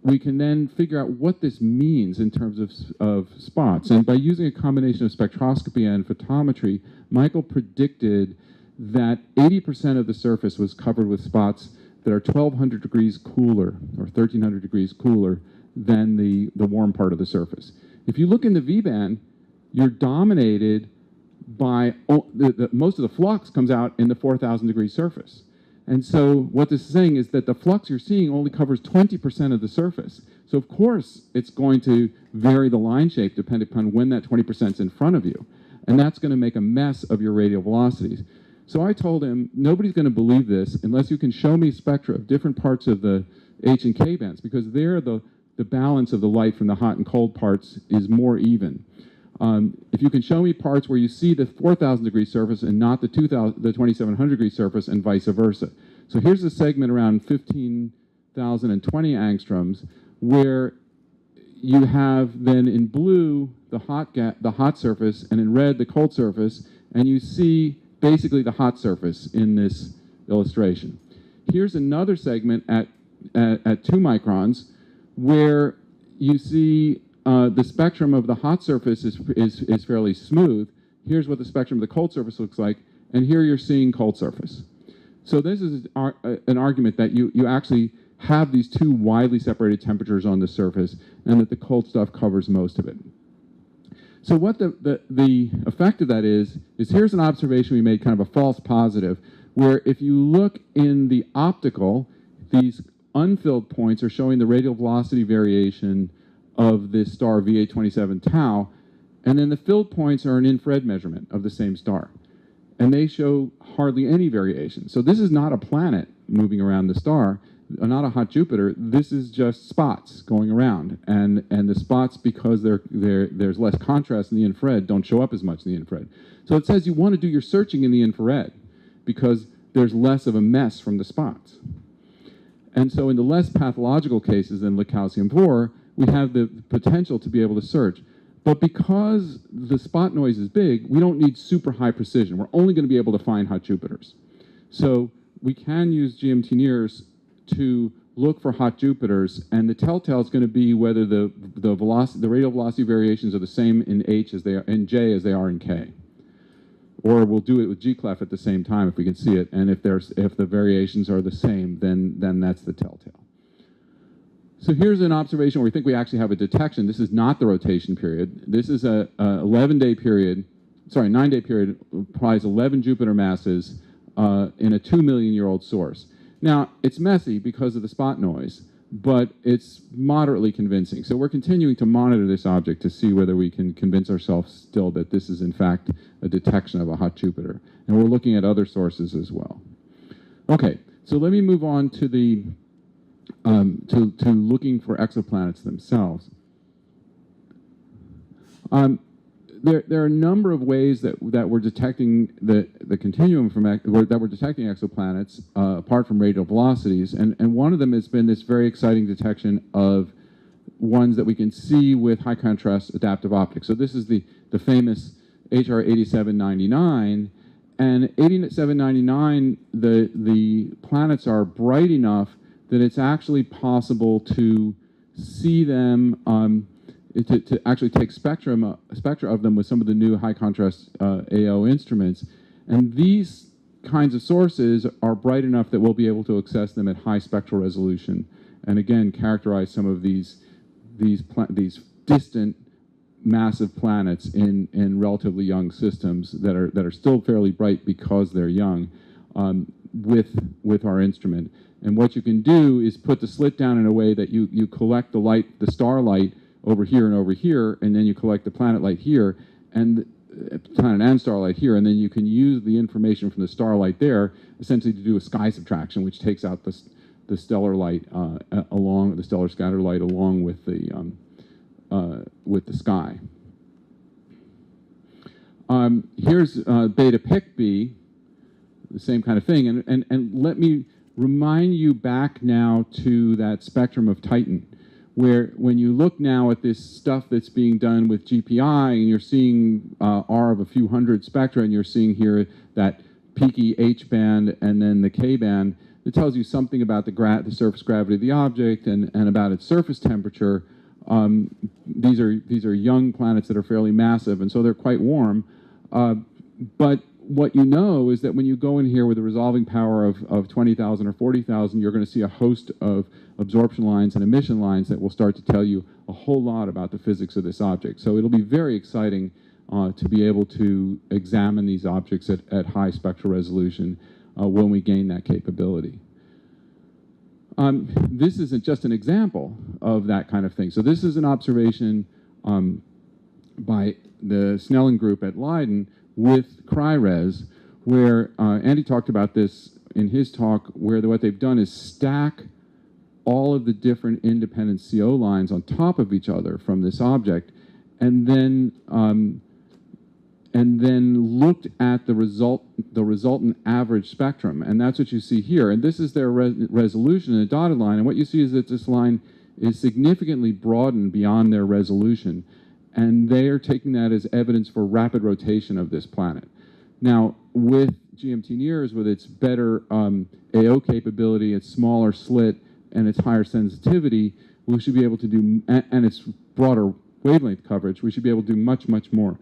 we can then figure out what this means in terms of spots. And by using a combination of spectroscopy and photometry, Michael predicted that 80% of the surface was covered with spots that are 1,200 degrees cooler or 1,300 degrees cooler than the warm part of the surface. If you look in the V-band, you're dominated by, most of the flux comes out in the 4,000 degree surface. And so what this is saying is that the flux you're seeing only covers 20% of the surface. So of course, it's going to vary the line shape depending upon when that 20% is in front of you. And that's going to make a mess of your radial velocities. So I told him, nobody's going to believe this unless you can show me spectra of different parts of the H and K bands, because there the balance of the light from the hot and cold parts is more even. If you can show me parts where you see the 4,000 degree surface and not the 2,700 degree surface and vice versa. So here's a segment around 15,020 angstroms where you have then in blue the hot surface and in red the cold surface, and you see basically the hot surface in this illustration. Here's another segment at 2 microns where you see the spectrum of the hot surface is fairly smooth. Here's what the spectrum of the cold surface looks like, and here you're seeing cold surface. So this is an argument that you actually have these two widely separated temperatures on the surface, and that the cold stuff covers most of it. So what the effect of that is here's an observation we made, kind of a false positive, where if you look in the optical, these unfilled points are showing the radial velocity variation of this star V827 tau, and then the filled points are an infrared measurement of the same star. And they show hardly any variation. So this is not a planet moving around the star, not a hot Jupiter. This is just spots going around. And the spots, because there's less contrast in the infrared, don't show up as much in the infrared. So it says you want to do your searching in the infrared because there's less of a mess from the spots. And so in the less pathological cases than Calcium-4, we have the potential to be able to search. But because the spot noise is big, we don't need super high precision. We're only going to be able to find hot Jupiters. So we can use GMTNIRS to look for hot Jupiters, and the telltale is going to be whether the radial velocity variations are the same in H as they are in J as they are in K. Or we'll do it with GClef at the same time if we can see it, and if the variations are the same, then that's the telltale. So here's an observation where we think we actually have a detection. This is not the rotation period. This is a 9-day period, applies 11 Jupiter masses in a 2 million year old source. Now, it's messy because of the spot noise, but it's moderately convincing. So we're continuing to monitor this object to see whether we can convince ourselves still that this is in fact a detection of a hot Jupiter. And we're looking at other sources as well. Okay, so let me move on to the to looking for exoplanets themselves. There are a number of ways that we're detecting the continuum from that we're detecting exoplanets apart from radial velocities, and one of them has been this very exciting detection of ones that we can see with high contrast adaptive optics. So this is the famous HR 8799, and 8799 the planets are bright enough that it's actually possible to see them. To actually take spectra of them with some of the new high contrast AO instruments. And these kinds of sources are bright enough that we'll be able to access them at high spectral resolution. And again, characterize some of these distant massive planets in relatively young systems that are still fairly bright because they're young with our instrument. And what you can do is put the slit down in a way that you collect the light, the starlight, over here and over here, and then you collect the planet light here, and planet and starlight here, and then you can use the information from the starlight there essentially to do a sky subtraction, which takes out the stellar light along the stellar scatter light along with the sky. Here's beta pic B, the same kind of thing, and let me remind you back now to that spectrum of Titan, where when you look now at this stuff that's being done with GPI, and you're seeing R of a few hundred spectra, and you're seeing here that peaky H band and then the K band, it tells you something about the surface gravity of the object and about its surface temperature. These are young planets that are fairly massive, and so they're quite warm. But what you know is that when you go in here with a resolving power of 20,000 or 40,000, you're going to see a host of absorption lines and emission lines that will start to tell you a whole lot about the physics of this object. So it'll be very exciting to be able to examine these objects at high spectral resolution when we gain that capability. This isn't just an example of that kind of thing. So this is an observation by the Snelling group at Leiden with CRI-RES, where Andy talked about this in his talk, where what they've done is stack all of the different independent CO lines on top of each other from this object, and then looked at the resultant average spectrum, and that's what you see here. And this is their resolution in a dotted line, and what you see is that this line is significantly broadened beyond their resolution, and they are taking that as evidence for rapid rotation of this planet. Now, with GMTNIRS, with its better AO capability, its smaller slit, and its higher sensitivity, we should be able to do, and its broader wavelength coverage, we should be able to do much, much more.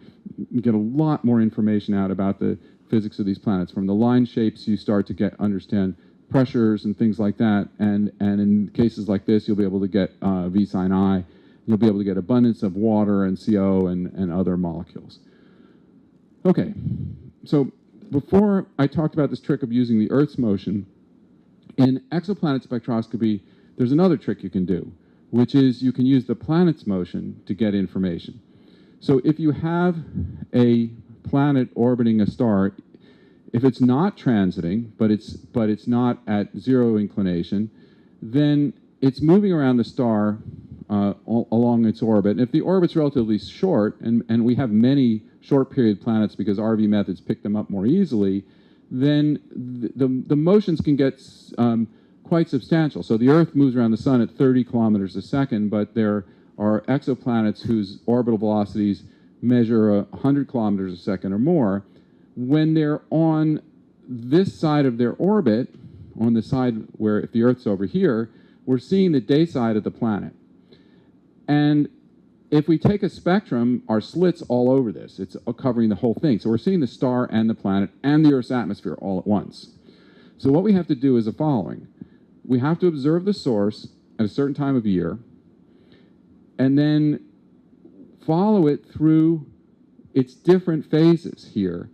You get a lot more information out about the physics of these planets. From the line shapes, you start to understand pressures and things like that, and in cases like this, you'll be able to get V sin I. You'll be able to get abundance of water and CO and other molecules. Okay, so before I talked about this trick of using the Earth's motion, in exoplanet spectroscopy, there's another trick you can do, which is you can use the planet's motion to get information. So if you have a planet orbiting a star, if it's not transiting, but it's not at zero inclination, then it's moving around the star along its orbit. And if the orbit's relatively short, and we have many short period planets because RV methods pick them up more easily, then the motions can get quite substantial. So the Earth moves around the sun at 30 kilometers a second, but there are exoplanets whose orbital velocities measure 100 kilometers a second or more. When they're on this side of their orbit, on the side where if the Earth's over here, we're seeing the day side of the planet. And if we take a spectrum, our slit's all over this. It's covering the whole thing. So we're seeing the star and the planet and the Earth's atmosphere all at once. So what we have to do is the following. We have to observe the source at a certain time of year and then follow it through its different phases here.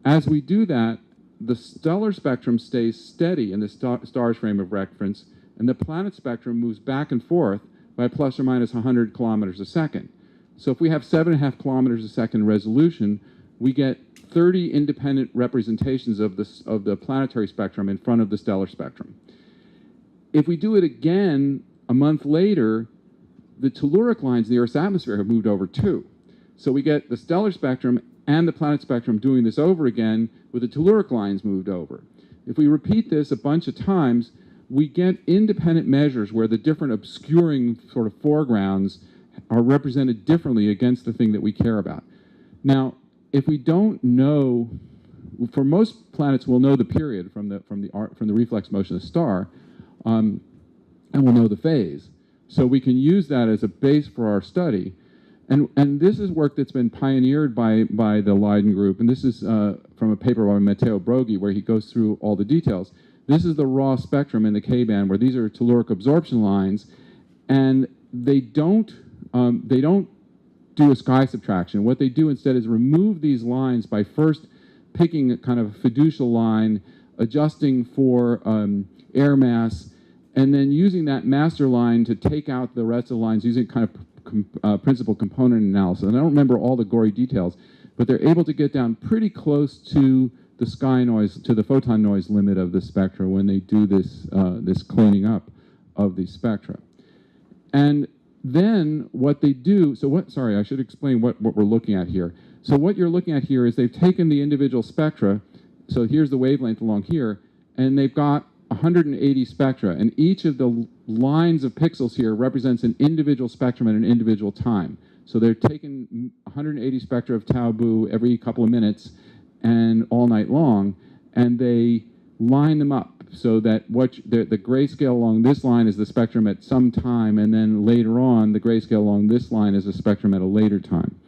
As we do that, the stellar spectrum stays steady in the star's frame of reference, and the planet spectrum moves back and forth by plus or minus 100 kilometers a second. So if we have 7.5 kilometers a second resolution, we get 30 independent representations of the planetary spectrum in front of the stellar spectrum. If we do it again a month later, the telluric lines in the Earth's atmosphere have moved over too. So we get the stellar spectrum and the planet spectrum doing this over again with the telluric lines moved over. If we repeat this a bunch of times, we get independent measures where the different obscuring sort of foregrounds are represented differently against the thing that we care about. Now, if we don't know, for most planets, we'll know the period from the reflex motion of the star, and we'll know the phase. So we can use that as a base for our study. And this is work that's been pioneered by the Leiden group, and this is from a paper by Matteo Broghi where he goes through all the details. This is the raw spectrum in the K-band where these are telluric absorption lines, and they don't do a sky subtraction. What they do instead is remove these lines by first picking a kind of fiducial line, adjusting for air mass, and then using that master line to take out the rest of the lines using kind of principal component analysis. And I don't remember all the gory details, but they're able to get down pretty close to the sky noise, to the photon noise limit of the spectra when they do this, this cleaning up of the spectra. And then what they do, sorry, I should explain what we're looking at here. So what you're looking at here is they've taken the individual spectra, so here's the wavelength along here, and they've got 180 spectra, and each of the lines of pixels here represents an individual spectrum at an individual time. So they're taking 180 spectra of tau boo every couple of minutes and all night long, and they line them up so that the grayscale along this line is the spectrum at some time, and then later on, the grayscale along this line is a spectrum at a later time.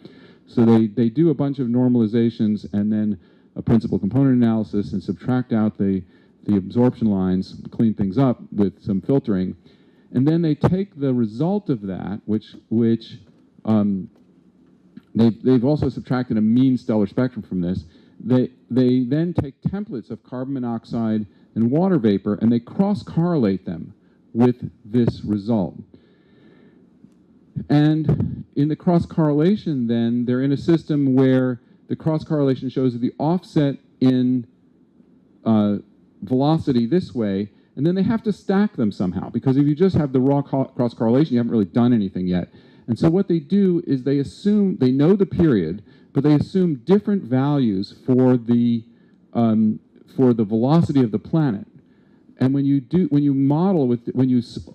So they do a bunch of normalizations and then a principal component analysis and subtract out the absorption lines, clean things up with some filtering, and then they take the result of that, which they've also subtracted a mean stellar spectrum from this. They then take templates of carbon monoxide and water vapor, and they cross-correlate them with this result. And in the cross-correlation, then, they're in a system where the cross-correlation shows the offset in velocity this way, and then they have to stack them somehow, because if you just have the raw cross-correlation, you haven't really done anything yet. And so what they do is they assume, they know the period, but they assume different values for the velocity of the planet. And when you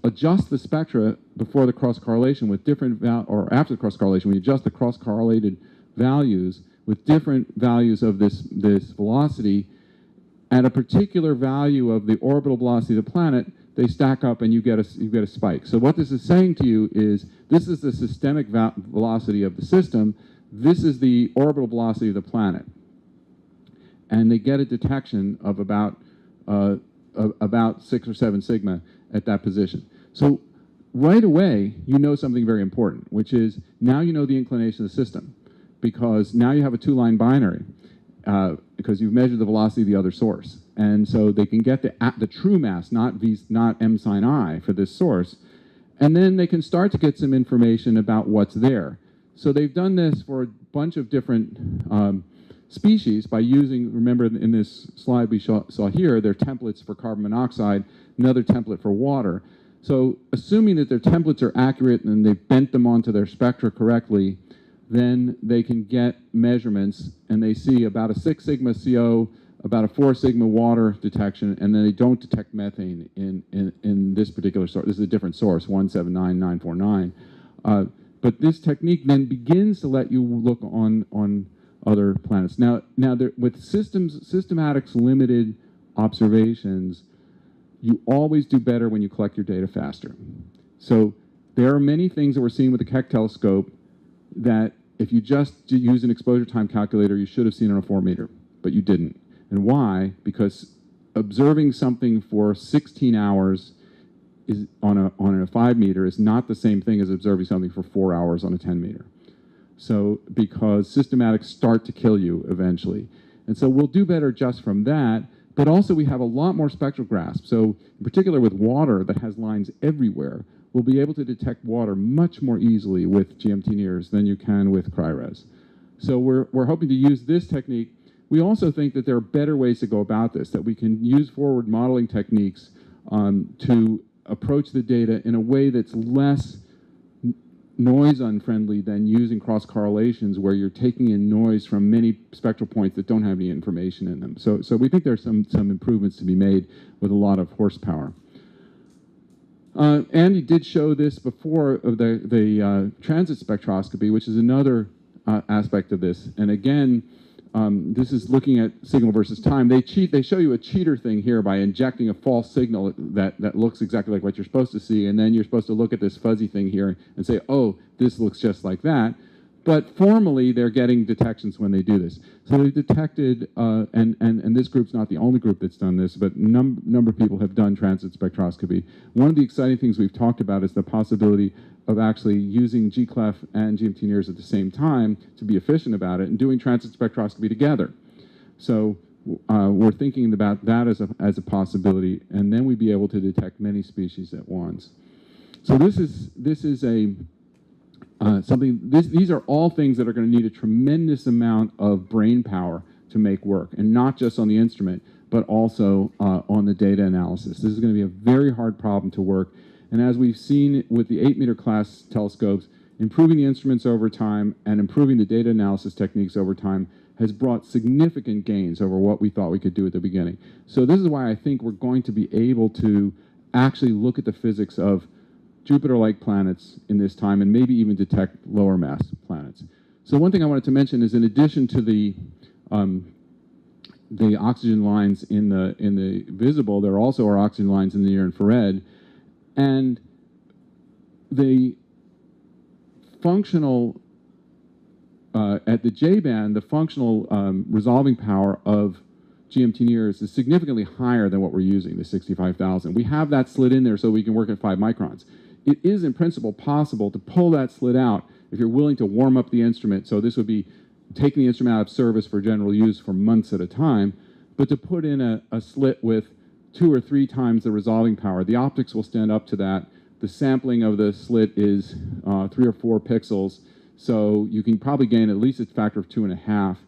adjust the spectra before the cross-correlation with different or after the cross-correlation, when you adjust the cross-correlated values with different values of this velocity, at a particular value of the orbital velocity of the planet, they stack up and you get a spike. So what this is saying to you is this is the systemic velocity of the system, this is the orbital velocity of the planet. And they get a detection of about 6 or 7 sigma at that position. So right away, you know something very important, which is now you know the inclination of the system, because now you have a 2-line binary, because you've measured the velocity of the other source. And so they can get the true mass, not m sine I for this source, and then they can start to get some information about what's there. So they've done this for a bunch of different species by using, remember in this slide we saw here, they're templates for carbon monoxide, another template for water. So assuming that their templates are accurate and they've bent them onto their spectra correctly, then they can get measurements and they see about a 6 sigma CO, about a 4 sigma water detection, and then they don't detect methane in this particular source. This is a different source, 179949. But this technique then begins to let you look on other planets. Now with systematics limited observations, you always do better when you collect your data faster. So there are many things that we're seeing with the Keck telescope that if you just use an exposure time calculator, you should have seen on a 4-meter, but you didn't. And why? Because observing something for 16 hours is on a 5-meter is not the same thing as observing something for 4 hours on a 10-meter. So because systematics start to kill you eventually. And so we'll do better just from that, But also we have a lot more spectral grasp. So in particular with water that has lines everywhere, we'll be able to detect water much more easily with GMTNIRS than you can with CRIRES. So we're hoping to use this technique. We also think that there are better ways to go about this, that we can use forward modeling techniques to approach the data in a way that's less noise unfriendly than using cross correlations where you're taking in noise from many spectral points that don't have any information in them. So we think there's some improvements to be made with a lot of horsepower. Andy did show this before of the transit spectroscopy, which is another aspect of this. And again, this is looking at signal versus time. They show you a cheater thing here by injecting a false signal that looks exactly like what you're supposed to see, and then you're supposed to look at this fuzzy thing here and say, oh, this looks just like that. But formally, they're getting detections when they do this. So they've detected, and this group's not the only group that's done this, but a number of people have done transit spectroscopy. One of the exciting things we've talked about is the possibility of actually using GCLEF and GMTNIRS at the same time to be efficient about it and doing transit spectroscopy together. So we're thinking about that as a possibility, and then we'd be able to detect many species at once. So this is a these are all things that are going to need a tremendous amount of brain power to make work, and not just on the instrument, but also on the data analysis. This is going to be a very hard problem to work. And as we've seen with the 8-meter class telescopes, improving the instruments over time and improving the data analysis techniques over time has brought significant gains over what we thought we could do at the beginning. So this is why I think we're going to be able to actually look at the physics of Jupiter-like planets in this time and maybe even detect lower mass planets. So one thing I wanted to mention is in addition to the oxygen lines in the visible, there also are oxygen lines in the near infrared. And the functional, at the J-band, the functional resolving power of GMTNIRS is significantly higher than what we're using, the 65,000. We have that slit in there so we can work at 5 microns. It is in principle possible to pull that slit out if you're willing to warm up the instrument. So this would be taking the instrument out of service for general use for months at a time, but to put in a slit with 2 or 3 times the resolving power. The optics will stand up to that. The sampling of the slit is 3 or 4 pixels, so you can probably gain at least a factor of 2.5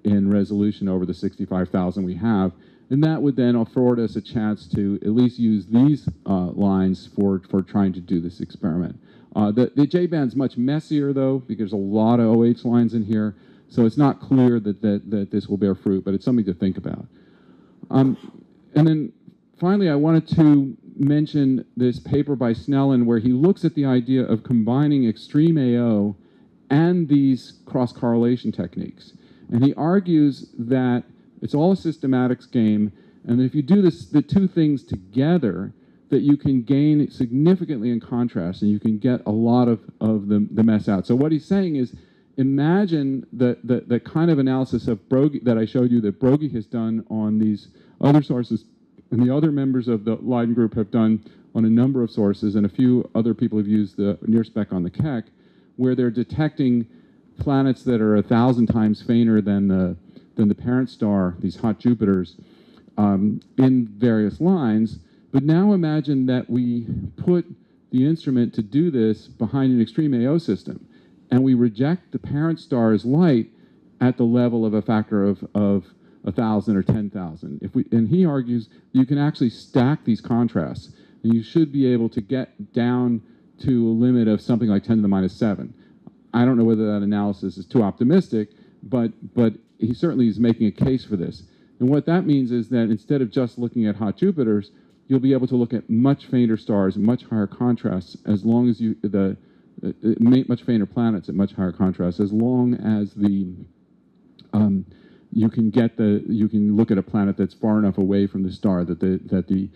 in resolution over the 65,000 we have. And that would then afford us a chance to at least use these lines for trying to do this experiment. The J-band's much messier, though, because there's a lot of OH lines in here, so it's not clear that this will bear fruit, but it's something to think about. And then finally, I wanted to mention this paper by Snellen where he looks at the idea of combining extreme AO and these cross-correlation techniques. And he argues that it's all a systematics game, and if you do the 2 things together, that you can gain significantly in contrast, and you can get a lot of the mess out. So what he's saying is, imagine the kind of analysis of Broggie that I showed you that Broggie has done on these other sources, and the other members of the Leiden group have done on a number of sources, and a few other people have used the NIRSpec on the Keck, where they're detecting planets that are 1,000 times fainter than the parent star, these hot Jupiters, in various lines. But now imagine that we put the instrument to do this behind an extreme AO system, and we reject the parent star's light at the level of a factor of 1,000 or 10,000. And he argues you can actually stack these contrasts, and you should be able to get down to a limit of something like 10 to the minus 7. I don't know whether that analysis is too optimistic, but he certainly is making a case for this. And what that means is that instead of just looking at hot Jupiters, you'll be able to look at much fainter stars, much higher contrasts, as long as much fainter planets at much higher contrast, as long as you can look at a planet that's far enough away from the star that the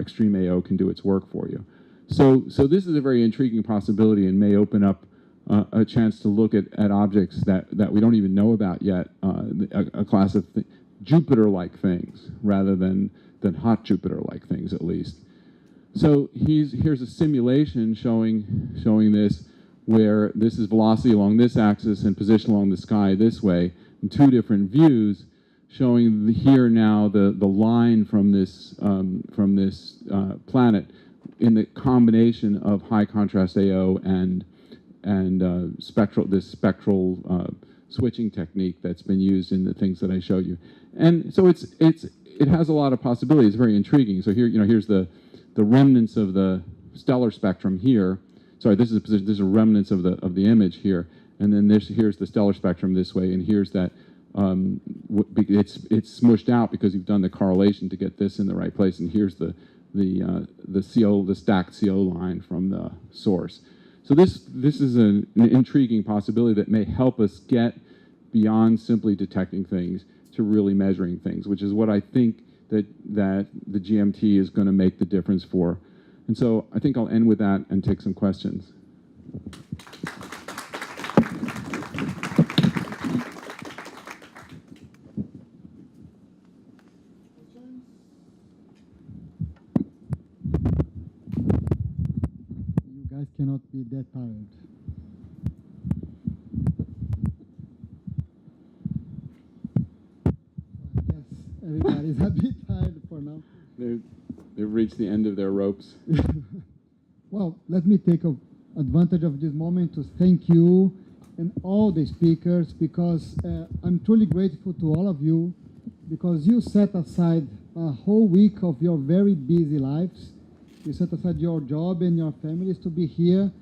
extreme AO can do its work for you. So this is a very intriguing possibility and may open up a chance to look at objects that we don't even know about yet, a class of Jupiter-like things rather than hot Jupiter-like things, at least. So here's a simulation showing this, where this is velocity along this axis and position along the sky this way in 2 different views. showing here now the line from this planet in the combination of high contrast AO and spectral switching technique that's been used in the things that I showed you. And so it has a lot of possibilities. It's very intriguing. So here, here's the remnants of the stellar spectrum here. Sorry, this is a position. This is a remnants of the image here, and then here's the stellar spectrum this way, and here's that. It's smushed out because you've done the correlation to get this in the right place, and here's the stacked CO line from the source. So this is an intriguing possibility that may help us get beyond simply detecting things to really measuring things, which is what I think that the GMT is going to make the difference for. And so I think I'll end with that and take some questions.
You guys cannot be that tired. Yes, everybody's a bit tired for now.
They've reached the end of their ropes.
Well, let me take advantage of this moment to thank you and all the speakers, because I'm truly grateful to all of you, because you set aside a whole week of your very busy lives. You set aside your job and your families to be here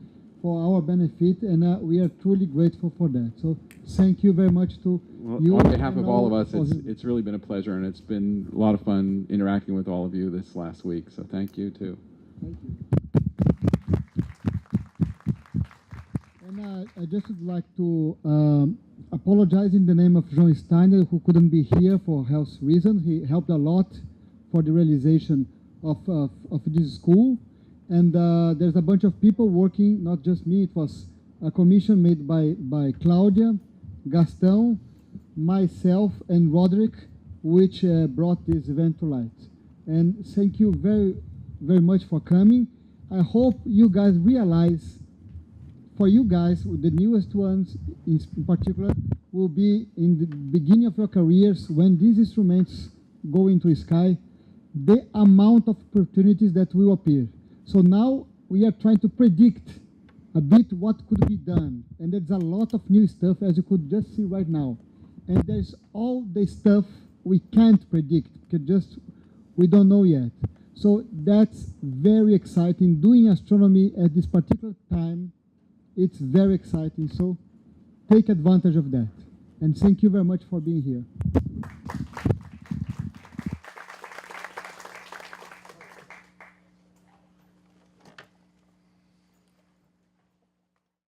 for our benefit, and we are truly grateful for that. So thank you very much to you.
On behalf of all of us, it's really been a pleasure, and it's been a lot of fun interacting with all of you this last week. So thank you, too.
Thank you. And I just would like to apologize in the name of John Steiner, who couldn't be here for health reasons. He helped a lot for the realization of this school. And there's a bunch of people working, not just me. It was a commission made by Claudia, Gaston, myself, and Roderick, which brought this event to light. And thank you very, very much for coming. I hope you guys realize, for you guys, the newest ones in particular, will be in the beginning of your careers when these instruments go into the sky, the amount of opportunities that will appear. So now we are trying to predict a bit what could be done. And there's a lot of new stuff, as you could just see right now. And there's all the stuff we can't predict, because we don't know yet. So that's very exciting. Doing astronomy at this particular time, it's very exciting. So take advantage of that. And thank you very much for being here.